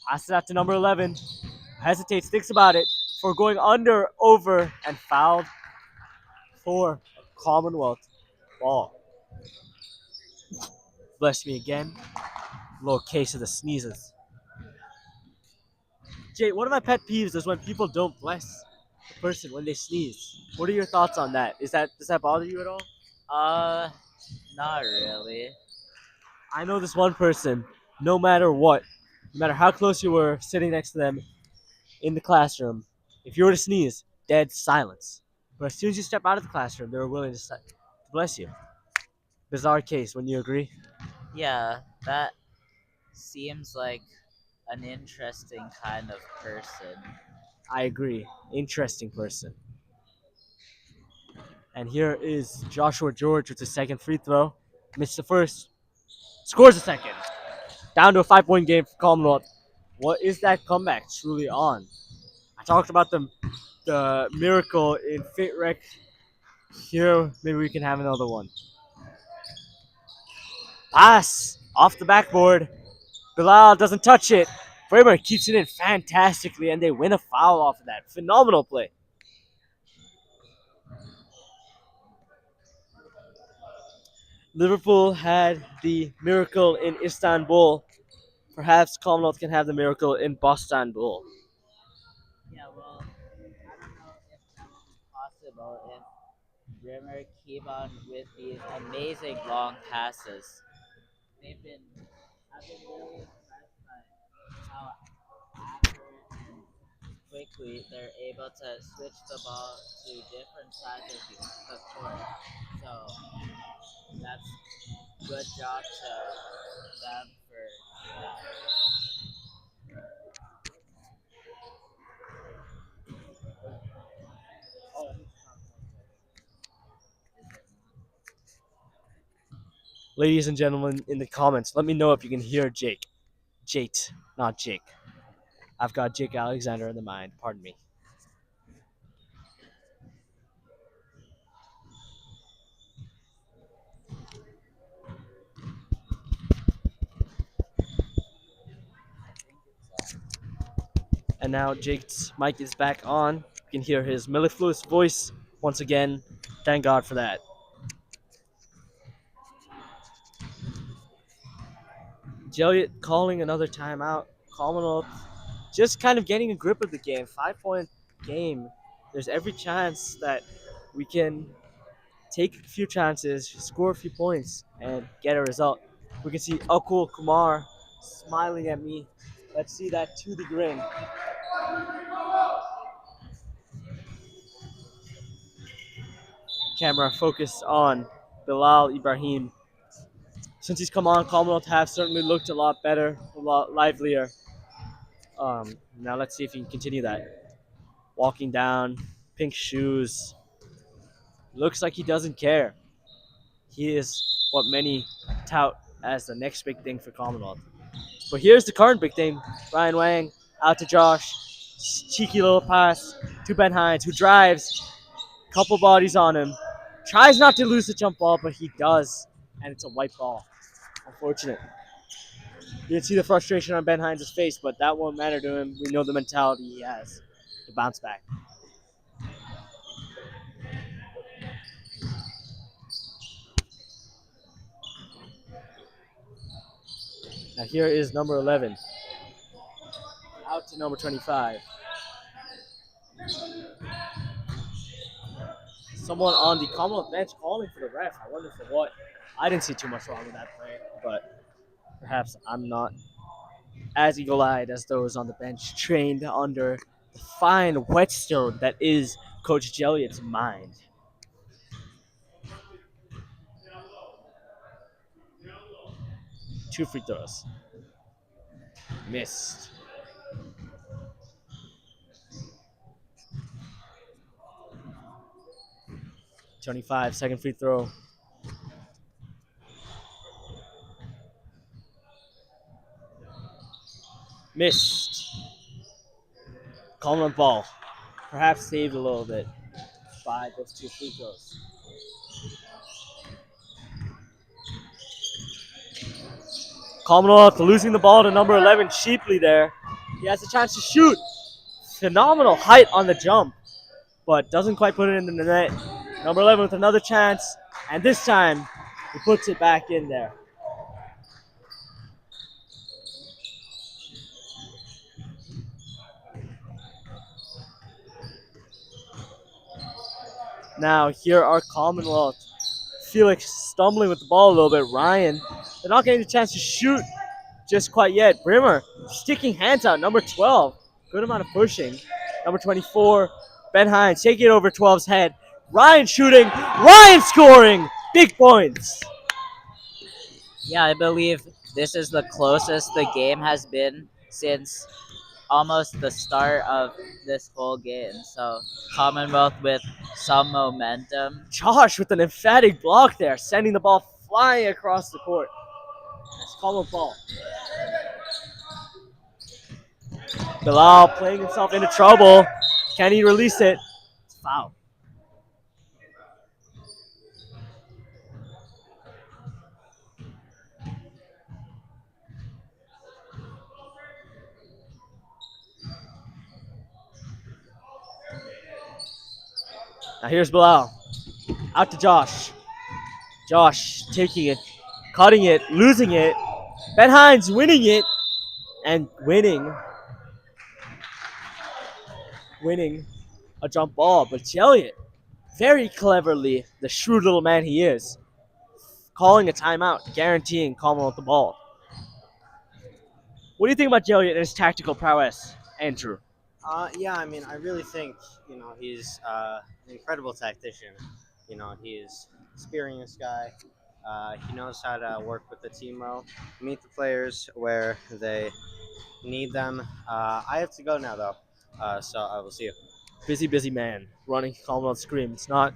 passes out to number 11. Hesitates, thinks about it, for going under, over, and fouled for Commonwealth ball. Bless me again. Little case of the sneezes. Jay, one of my pet peeves is when people don't bless the person when they sneeze. What are your thoughts on that? Does that bother you at all? Uh, not really. I know this one person, no matter what, no matter how close you were sitting next to them in the classroom, if you were to sneeze, dead silence. But as soon as you step out of the classroom, they were willing to bless you. Bizarre case, wouldn't you agree? Yeah, that seems like an interesting kind of person. I agree. Interesting person. And here is Joshua George with the second free throw. Missed the first, scores the second. Down to a 5-point game for Commonwealth. What is that comeback truly on? I talked about the miracle in Fit Rec. Here, maybe we can have another one. Pass off the backboard. Bilal doesn't touch it. Brimmer keeps it in fantastically, and they win a foul off of that. Phenomenal play. Liverpool had the miracle in Istanbul. Perhaps Commonwealth can have the miracle in Bostanbul. Yeah, well, I don't know if that will be possible if Brimmer keep on with these amazing long passes. I've been really impressed by how accurate and quickly they're able to switch the ball to different sides of the court. So that's good job to them for that. Ladies and gentlemen, in the comments, let me know if you can hear Jake. Jate, not Jake. I've got Jake Alexander in the mind. Pardon me. And now Jake's mic is back on. You can hear his mellifluous voice once again. Thank God for that. Joliet calling another timeout. Commonwealth just kind of getting a grip of the game. 5-point game. There's every chance that we can take a few chances, score a few points, and get a result. We can see Akul Kumar smiling at me. Let's see that to the grin. Camera focused on Bilal Ibrahim. Since he's come on, Commonwealth have certainly looked a lot better, a lot livelier. Now let's see if he can continue that. Walking down, pink shoes. Looks like he doesn't care. He is what many tout as the next big thing for Commonwealth. But here's the current big thing. Ryan Wang out to Josh. Cheeky little pass to Ben Hines, who drives. Couple bodies on him. Tries not to lose the jump ball, but he does. And it's a white ball. Unfortunate. You can see the frustration on Ben Hines' face, but that won't matter to him. We know the mentality he has to bounce back. Now here is number 11. Out to number 25. Someone on the Commonwealth bench calling for the ref. I wonder for what. I didn't see too much wrong with that play, but perhaps I'm not as eagle-eyed as those on the bench trained under the fine whetstone that is Coach Jelliott's mind. Two free throws. Missed. Twenty-five, second free throw. Missed. Commonwealth ball. Perhaps saved a little bit by those two free throws. Commonwealth losing the ball to number 11 cheaply there. He has a chance to shoot. Phenomenal height on the jump, but doesn't quite put it in the net. Number 11 with another chance, and this time he puts it back in there. Now here are Commonwealth. Felix stumbling with the ball a little bit. Ryan, they're not getting the chance to shoot just quite yet. Brimmer sticking hands out. Number 12, good amount of pushing. Number 24, Ben Hines taking it over 12's head. Ryan shooting. Ryan scoring. Big points. Yeah, I believe this is the closest the game has been since almost the start of this whole game. So Commonwealth with some momentum. Josh with an emphatic block there, sending the ball flying across the court. That's Commonwealth ball. Bilal playing himself into trouble. Can he release it? It's foul. Now here's Bilal. Out to Josh. Josh taking it, cutting it, losing it. Ben Hines winning it and winning a jump ball. But Elliott, very cleverly, the shrewd little man he is, calling a timeout, guaranteeing Commonwealth the ball. What do you think about Elliott and his tactical prowess, Andrew? Yeah, I mean, I really think he's an incredible tactician. He's an experienced guy. He knows how to work with the team well, meet the players where they need them. I have to go now though, so I will see you. Busy, busy man running Commonwealth scream. It's not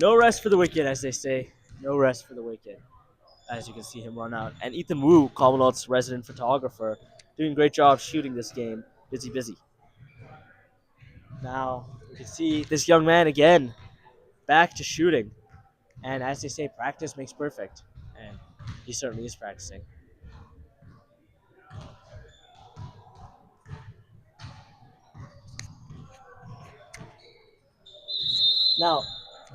no rest for the wicked, as they say. No rest for the wicked. As you can see him run out. And Ethan Wu, Commonwealth's resident photographer, doing a great job shooting this game. Busy, busy. Now you can see this young man again back to shooting. And as they say, practice makes perfect. And he certainly is practicing. Now,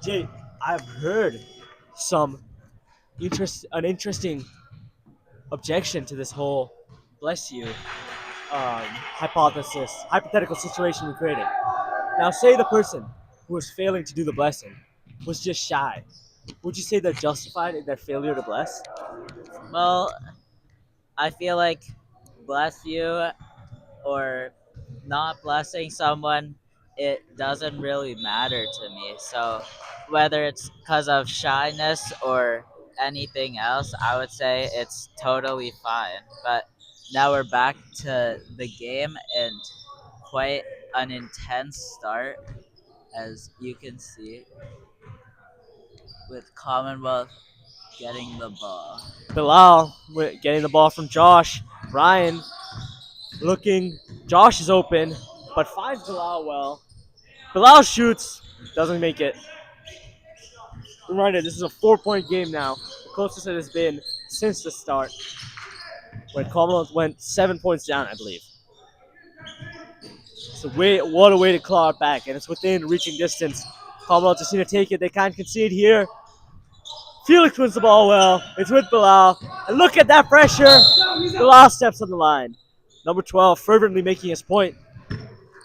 Jay, I've heard an interesting objection to this whole bless you hypothetical situation we created. Now, say the person who was failing to do the blessing was just shy. Would you say they're justified in their failure to bless? Well, I feel like bless you or not blessing someone, it doesn't really matter to me. So whether it's because of shyness or anything else, I would say it's totally fine. But now we're back to the game and quite an intense start, as you can see, with Commonwealth getting the ball. Bilal getting the ball from Josh. Ryan looking. Josh is open, but finds Bilal well. Bilal shoots, doesn't make it. Reminder, this is a 4-point game now. The closest it has been since the start, when Commonwealth went 7 points down, I believe. So what a way to claw it back, and it's within reaching distance. Commonwealth just need to take it. They can't concede here. Felix wins the ball well. It's with Bilal. And look at that pressure. Bilal steps on the line. Number 12 fervently making his point,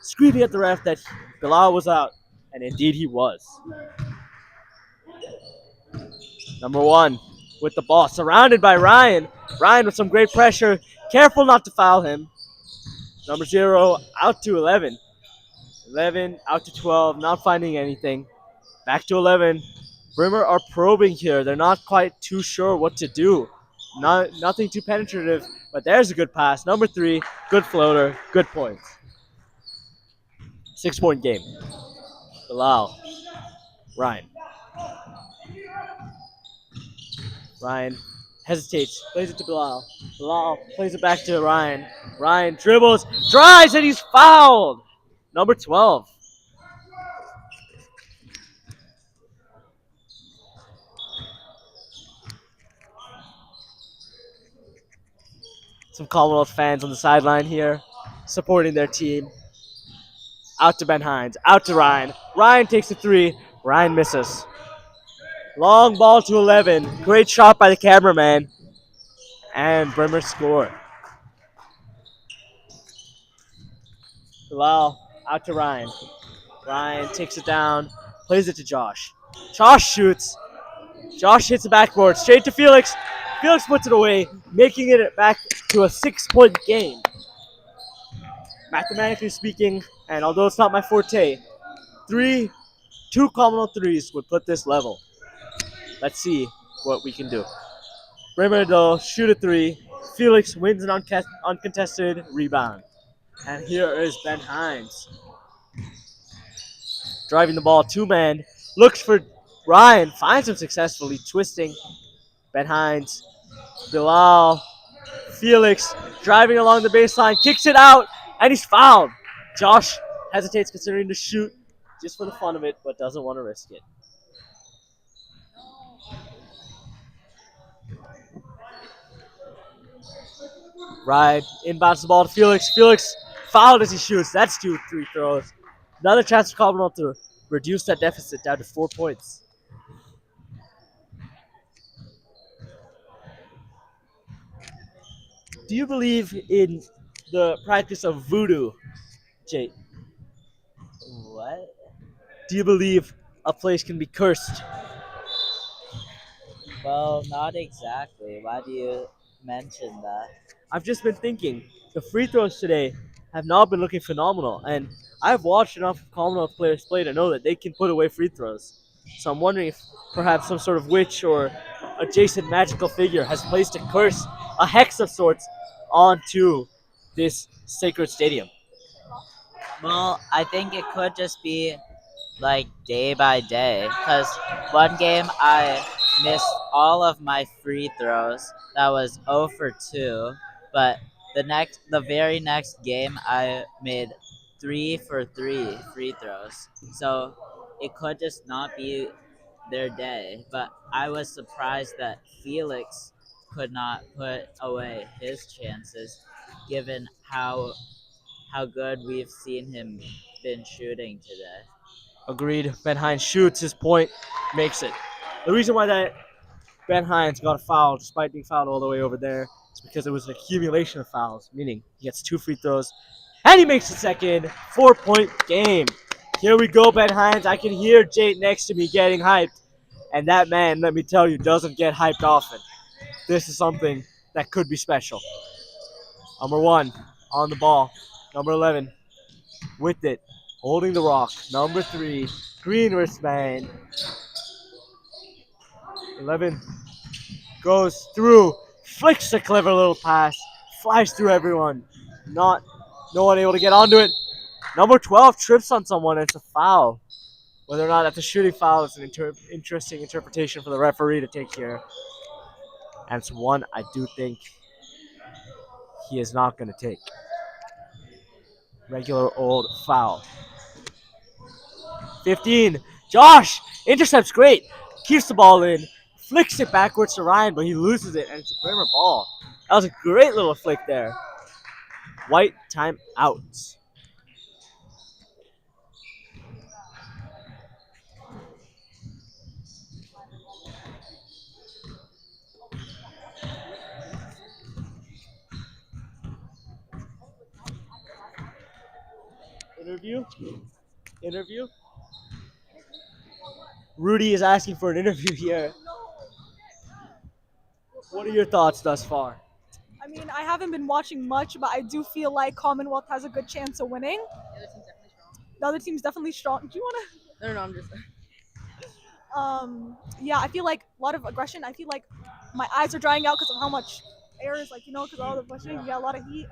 screaming at the ref that Bilal was out. And indeed he was. Number 1 with the ball, surrounded by Ryan. Ryan with some great pressure. Careful not to foul him. Number 0 out to 11. 11 out to 12, not finding anything. Back to 11. Brimmer are probing here. They're not quite too sure what to do. Nothing too penetrative, but there's a good pass. Number 3, good floater, good points. 6-point game. Bilal. Ryan. Ryan hesitates, plays it to Bilal. Bilal plays it back to Ryan. Ryan dribbles, drives, and he's fouled. Number 12. Some Commonwealth fans on the sideline here, supporting their team. Out to Ben Hines, out to Ryan. Ryan takes a 3, Ryan misses. Long ball to 11. Great shot by the cameraman. And Brimmer score. Bilal out to Ryan. Ryan takes it down, plays it to Josh. Josh shoots. Josh hits the backboard straight to Felix. Felix puts it away, making it back to a 6-point game. Mathematically speaking, and although it's not my forte, two Commonwealth threes would put this level. Let's see what we can do. Brimmer, though, shoot a three. Felix wins an uncontested rebound. And here is Ben Hines. Driving the ball, two-man. Looks for Ryan. Finds him successfully, twisting. Ben Hines. Bilal. Felix driving along the baseline. Kicks it out. And he's fouled. Josh hesitates considering to shoot just for the fun of it, but doesn't want to risk it. Ryan inbounds the ball to Felix. Felix fouled as he shoots. That's 2 free throws. Another chance for Commonwealth to reduce that deficit down to 4 points. Do you believe in the practice of voodoo, Jake? What? Do you believe a place can be cursed? Well, not exactly. Why do you mention that? I've just been thinking. The free throws today have not been looking phenomenal, and I've watched enough Commonwealth players play to know that they can put away free throws. So I'm wondering if perhaps some sort of witch or adjacent magical figure has placed a curse, a hex of sorts, onto this sacred stadium. Well, I think it could just be like day by day. Because one game I missed all of my free throws. That was 0 for 2. But the very next game, I made 3 for 3 free throws. So it could just not be their day. But I was surprised that Felix could not put away his chances, given how good we've seen him been shooting today. Agreed. Ben Hines shoots his point, makes it. The reason why that Ben Hines got a foul, despite being fouled all the way over there, is because it was an accumulation of fouls, meaning he gets 2 free throws, and he makes the second 4-point game. Here we go, Ben Hines. I can hear Jake next to me getting hyped, and that man, let me tell you, doesn't get hyped often. This is something that could be special. Number 1 on the ball. Number 11 with it, holding the rock. Number 3, green wristband. 11 goes through, flicks a clever little pass, flies through everyone. No one able to get onto it. Number 12 trips on someone, and it's a foul. Whether or not that's a shooting foul is an interesting interpretation for the referee to take here. And it's one I do think he is not going to take. Regular old foul. 15. Josh intercepts great. Keeps the ball in. Flicks it backwards to Ryan, but he loses it, and it's a Brimmer ball. That was a great little flick there. White time out. Interview. Rudy is asking for an interview here. What are your thoughts thus far? I mean, I haven't been watching much, but I do feel like Commonwealth has a good chance of winning. The other team's definitely strong. Do you want to? No, I'm just. Yeah, I feel like a lot of aggression. I feel like my eyes are drying out because of how much air is like, because of all the pushing. You got a lot of heat.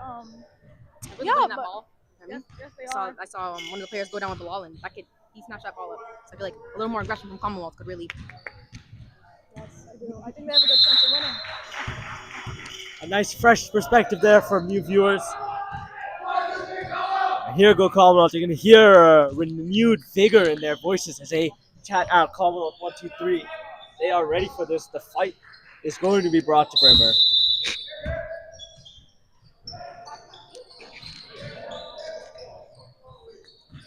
Yeah, That but ball. yes, they are. I saw one of the players go down with Bilal, and that kid, he snatched that ball up. So I feel like a little more aggression from Commonwealth could really. Yes, I do. I think they have a good chance of winning. A nice fresh perspective there from you viewers. And here go Commonwealth. You're going to hear renewed vigor in their voices as they chat out Commonwealth 1, 2, 3. They are ready for this. The fight is going to be brought to Brimmer.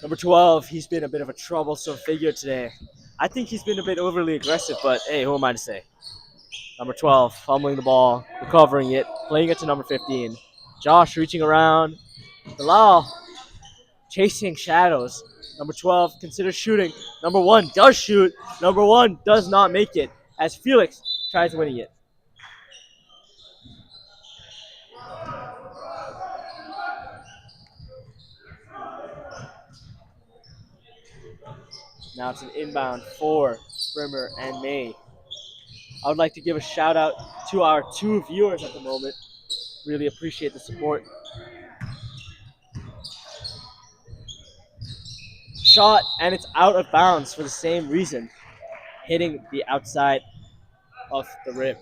Number 12, he's been a bit of a troublesome figure today. I think he's been a bit overly aggressive, but hey, who am I to say? Number 12, fumbling the ball, recovering it, playing it to number 15. Josh reaching around. Bilal chasing shadows. Number 12 considers shooting. Number 1 does shoot. Number 1 does not make it as Felix tries winning it. Now it's an inbound for Brimmer and May. I would like to give a shout out to our 2 viewers at the moment. Really appreciate the support. Shot, and it's out of bounds for the same reason, hitting the outside of the rim.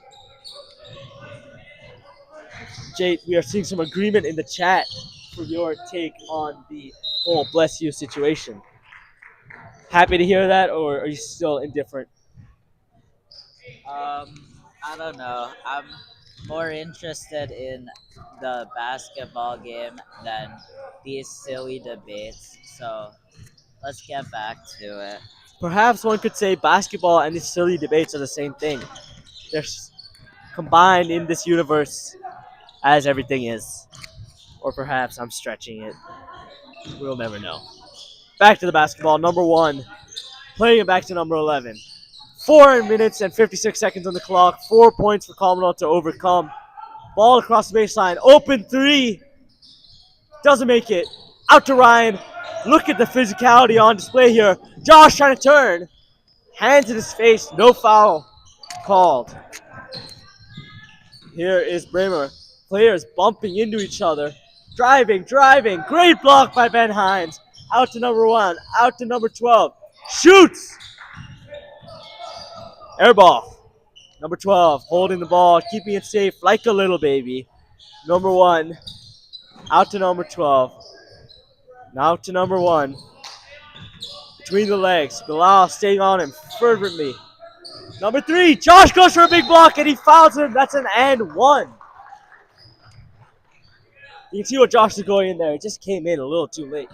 Jade, we are seeing some agreement in the chat for your take on the whole bless you situation. Happy to hear that, or are you still indifferent? I don't know. I'm more interested in the basketball game than these silly debates. So let's get back to it. Perhaps one could say basketball and these silly debates are the same thing. They're combined in this universe as everything is. Or perhaps I'm stretching it. We'll never know. Back to the basketball, number 1. Playing it back to number 11. 4 minutes and 56 seconds on the clock. 4 points for Commonwealth to overcome. Ball across the baseline. Open 3. Doesn't make it. Out to Ryan. Look at the physicality on display here. Josh trying to turn. Hands in his face. No foul called. Here is Brimmer. Players bumping into each other. Driving. Great block by Ben Hines. Out to number 1. Out to number 12. Shoots. Air ball. Number 12 holding the ball, keeping it safe like a little baby. Number 1. Out to number 12. Now to number 1. Between the legs. Bilal staying on him fervently. Number 3. Josh goes for a big block and he fouls him. That's an and 1. You can see what Josh is going in there. It just came in a little too late.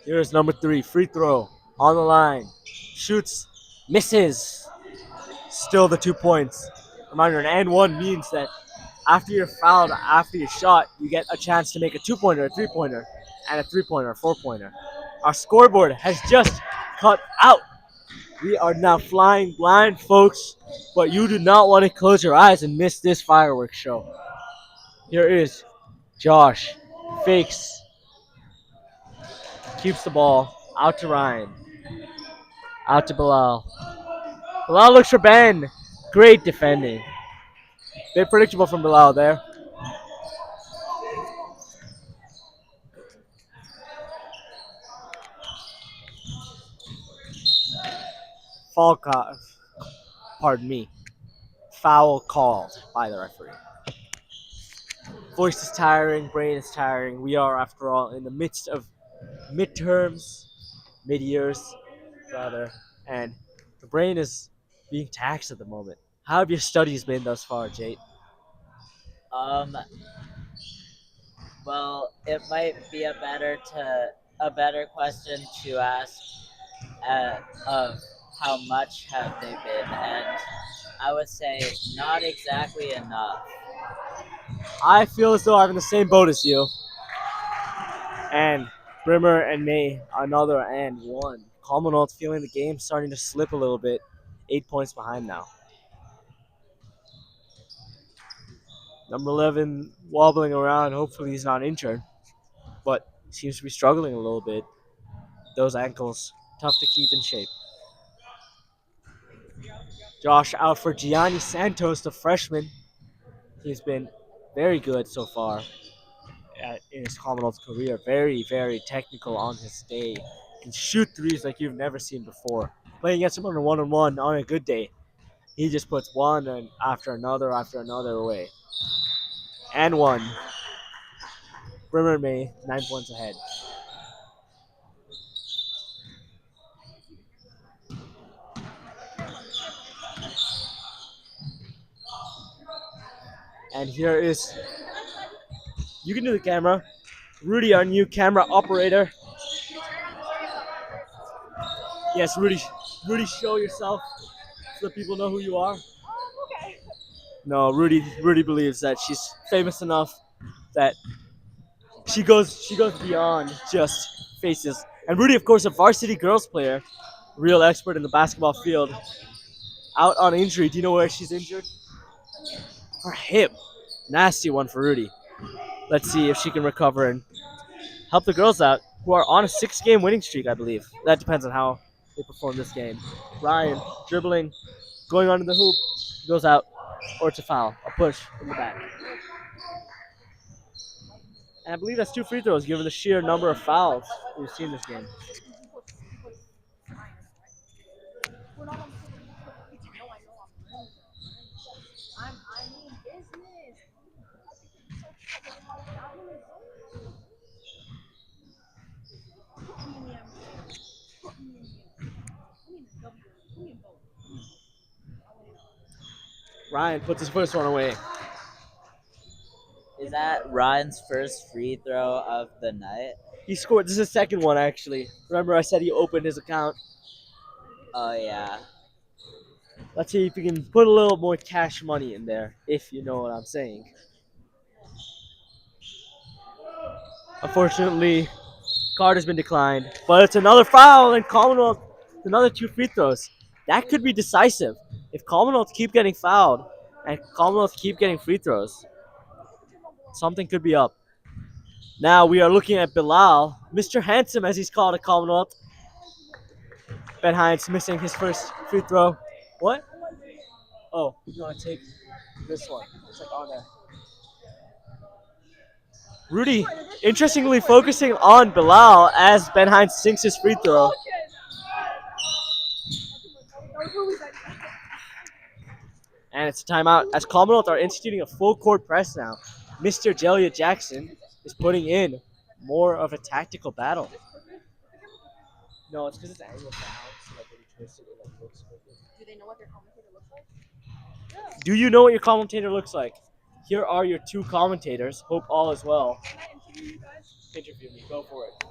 Here's number 3. Free throw. On the line. Shoots. Misses. Still the 2 points. Reminder, an and 1 means that after you're fouled, after your shot, you get a chance to make a 2-pointer, a 3-pointer, and a 3-pointer, a 4-pointer. Our scoreboard has just cut out. We are now flying blind, folks, but you do not want to close your eyes and miss this fireworks show. Here is Josh. Fakes. Keeps the ball. Out to Ryan. Out to Bilal. Bilal looks for Ben. Great defending. Bit predictable from Bilal there. Pardon me. Foul called by the referee. Voice is tiring, brain is tiring. We are, after all, in the midst of midterms, mid-years, rather, and the brain is being taxed at the moment. How have your studies been thus far, Jade? Um, well, it might be a better question to ask of how much have they been, and I would say not exactly enough. I feel as though I'm in the same boat as you. And Brimmer and May, another and 1. Commonwealth feeling the game starting to slip a little bit. 8 points behind now. Number 11 wobbling around. Hopefully he's not injured. But seems to be struggling a little bit. Those ankles, tough to keep in shape. Josh out for Gianni Santos, the freshman. He's been very good so far in his Commonwealth career. Very, very technical on his day. Can shoot threes like you've never seen before. Playing against him on a one-on-one on a good day, he just puts one and after another away. And 1. Brimmer May, 9 points ahead. And here is, you can do the camera. Rudy, our new camera operator. Yes, Rudy. Rudy, show yourself so that people know who you are. Okay. No, Rudy believes that she's famous enough that she goes beyond just faces. And Rudy, of course, a varsity girls player, real expert in the basketball field. Out on injury. Do you know where she's injured? Her hip. Nasty one for Rudy. Let's see if she can recover and help the girls out, who are on a 6-game winning streak, I believe. That depends on how they perform this game. Ryan dribbling, going onto the hoop, goes out, or it's a foul, a push from the back. And I believe that's 2 free throws, given the sheer number of fouls we've seen this game. Ryan puts his first one away. Is that Ryan's first free throw of the night? He scored. This is his second one, actually. Remember, I said he opened his account. Oh yeah. Let's see if we can put a little more cash money in there, if you know what I'm saying. Unfortunately, card has been declined, but it's another foul, and Commonwealth, another 2 free throws. That could be decisive. If Commonwealth keep getting fouled and Commonwealth keep getting free throws, something could be up. Now we are looking at Bilal, Mr. Handsome as he's called at Commonwealth. Ben Hines missing his first free throw. What? Oh, you want to take this one. It's like on there. Rudy, interestingly focusing on Bilal as Ben Hines sinks his free throw. And it's a timeout as Commonwealth are instituting a full court press now. Mr. Jelia Jackson is putting in more of a tactical battle. No, it's because it's angled down, so like when you twist it, it like looks crooked. Do they know what their commentator looks like? Do you know what your commentator looks like? Here are your 2 commentators. Hope all is well. Can I interview you guys? Interview me. Go for it.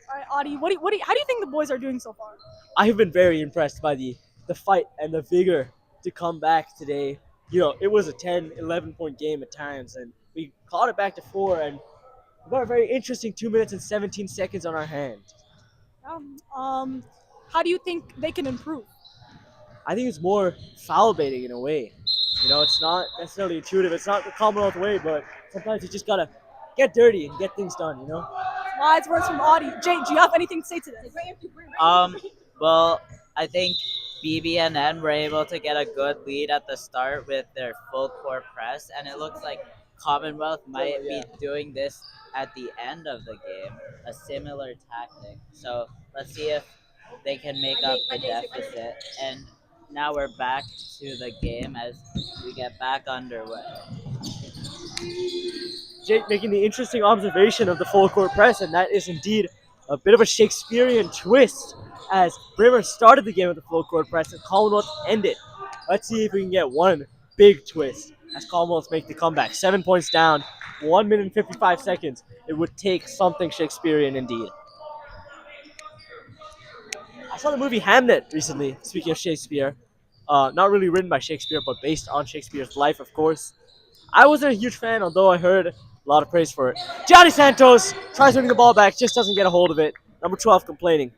All right, Audie. How do you think the boys are doing so far? I have been very impressed by the fight and the vigor to come back today. You know, it was a 10, 11-point game at times, and we caught it back to 4, and we got a very interesting 2 minutes and 17 seconds on our hand. How do you think they can improve? I think it's more foul baiting in a way. You know, it's not necessarily intuitive. It's not the Commonwealth way, but sometimes you just gotta get dirty and get things done, you know? Wise words from Audie. Jay, do you have anything to say to this? Well, I think BBNN were able to get a good lead at the start with their full court press, and it looks like Commonwealth might be doing this at the end of the game, a similar tactic. So let's see if they can make up the deficit. And now we're back to the game as we get back underway. Jake making the interesting observation of the full court press, and that is indeed a bit of a Shakespearean twist as Brimmer started the game with the full court press and Commonwealth ended. Let's see if we can get one big twist as Commonwealth make the comeback. 7 points down, 1 minute and 55 seconds. It would take something Shakespearean indeed. I saw the movie Hamlet recently, speaking of Shakespeare. Not really written by Shakespeare, but based on Shakespeare's life, of course. I wasn't a huge fan, although I heard a lot of praise for it. Gianni Santos tries winning the ball back, just doesn't get a hold of it. Number 12 complaining.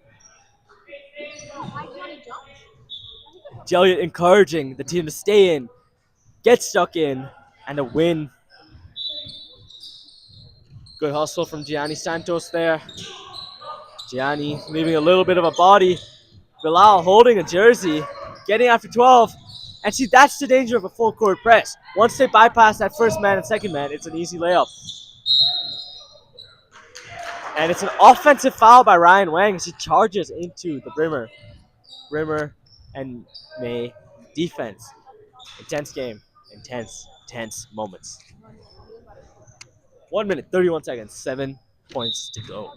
Jeliot encouraging the team to stay in, get stuck in, and a win. Good hustle from Gianni Santos there. Gianni leaving a little bit of a body. Bilal holding a jersey, getting after 12. And see, that's the danger of a full court press. Once they bypass that first man and second man, it's an easy layup. And it's an offensive foul by Ryan Wang as he charges into the Brimmer. Brimmer and May defense. Intense game. Intense moments. 1 minute, 31 seconds. 7 points to go.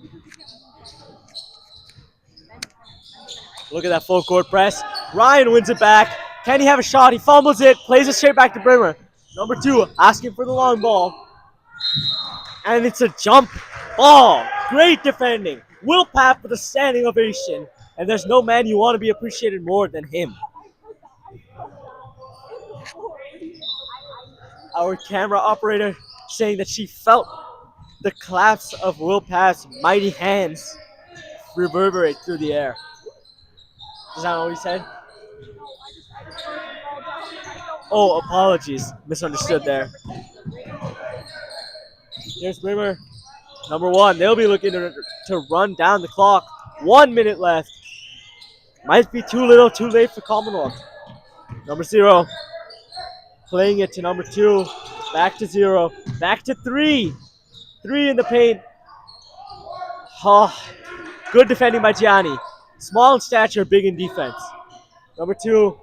Look at that full court press. Ryan wins it back. Can he have a shot? He fumbles it, plays it straight back to Brimmer. Number 2 asking for the long ball. And it's a jump ball. Great defending. Will Papp with a standing ovation. And there's no man you want to be appreciated more than him. Our camera operator saying that she felt the claps of Will Papp's mighty hands reverberate through the air. Is that what he said? Oh, apologies. Misunderstood there. Here's Brimmer. Number 1. They'll be looking to run down the clock. 1 minute left. Might be too little, too late for Commonwealth. Number 0. Playing it to number 2. Back to 0. Back to 3. 3 in the paint. Oh, good defending by Gianni. Small in stature, big in defense. Number 2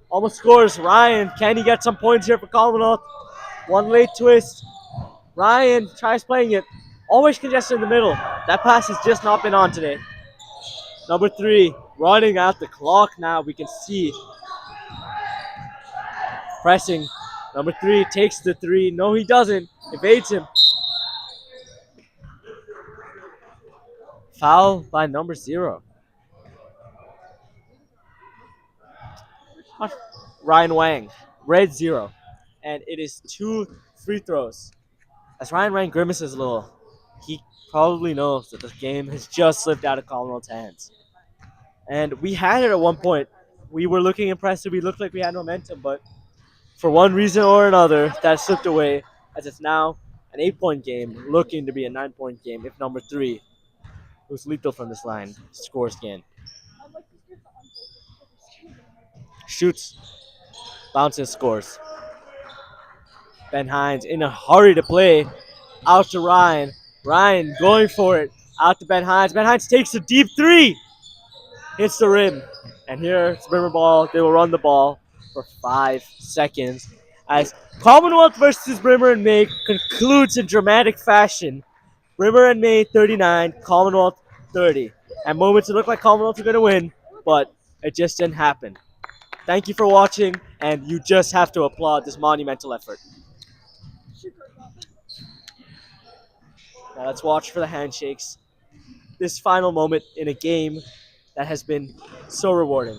almost scores. Ryan, can he get some points here for Commonwealth? One late twist. Ryan tries playing it. Always congested in the middle. That pass has just not been on today. Number 3 running out the clock now. We can see. Pressing. Number 3 takes the 3. No, he doesn't. Evades him. Foul by number 0. Ryan Wang. Red 0. And it is 2 free throws. As Ryan Wang grimaces a little, he probably knows that the game has just slipped out of Commonwealth's hands. And we had it at one point. We were looking impressive. We looked like we had momentum, but for one reason or another, that slipped away as it's now an 8-point game, looking to be a 9-point game if number 3, who's lethal from this line, scores again. Shoots, bounces, scores. Ben Hines in a hurry to play. Out to Ryan. Ryan going for it. Out to Ben Hines. Ben Hines takes a deep 3. Hits the rim. And here it's Brimmer ball. They will run the ball for 5 seconds as Commonwealth versus Brimmer and May concludes in dramatic fashion. Brimmer and May 39, Commonwealth 30. At moments it looked like Commonwealth were going to win, but it just didn't happen. Thank you for watching, and you just have to applaud this monumental effort. Now let's watch for the handshakes. This final moment in a game that has been so rewarding.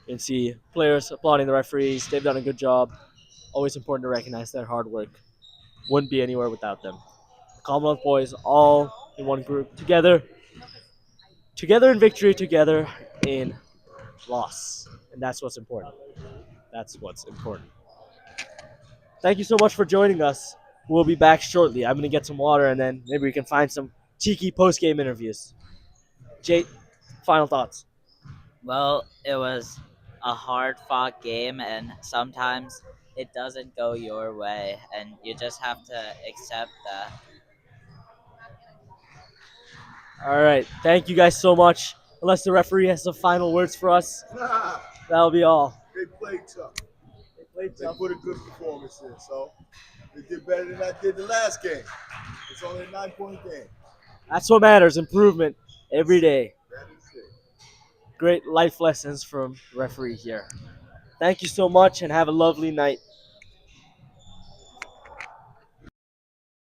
You can see players applauding the referees. They've done a good job. Always important to recognize their hard work. Wouldn't be anywhere without them. The Commonwealth boys all in one group together. Together in victory, together in loss. And that's what's important. That's what's important. Thank you so much for joining us. We'll be back shortly. I'm going to get some water and then maybe we can find some cheeky post-game interviews. Jay, final thoughts. Well, it was a hard fought game, and sometimes it doesn't go your way, and you just have to accept that. All right. Thank you guys so much. Unless the referee has some final words for us, that'll be all. They played tough. They They put a good performance in, so they did better than I did the last game. It's only a 9-point game. That's what matters. Improvement every day. That is it. Great life lessons from the referee here. Thank you so much and have a lovely night.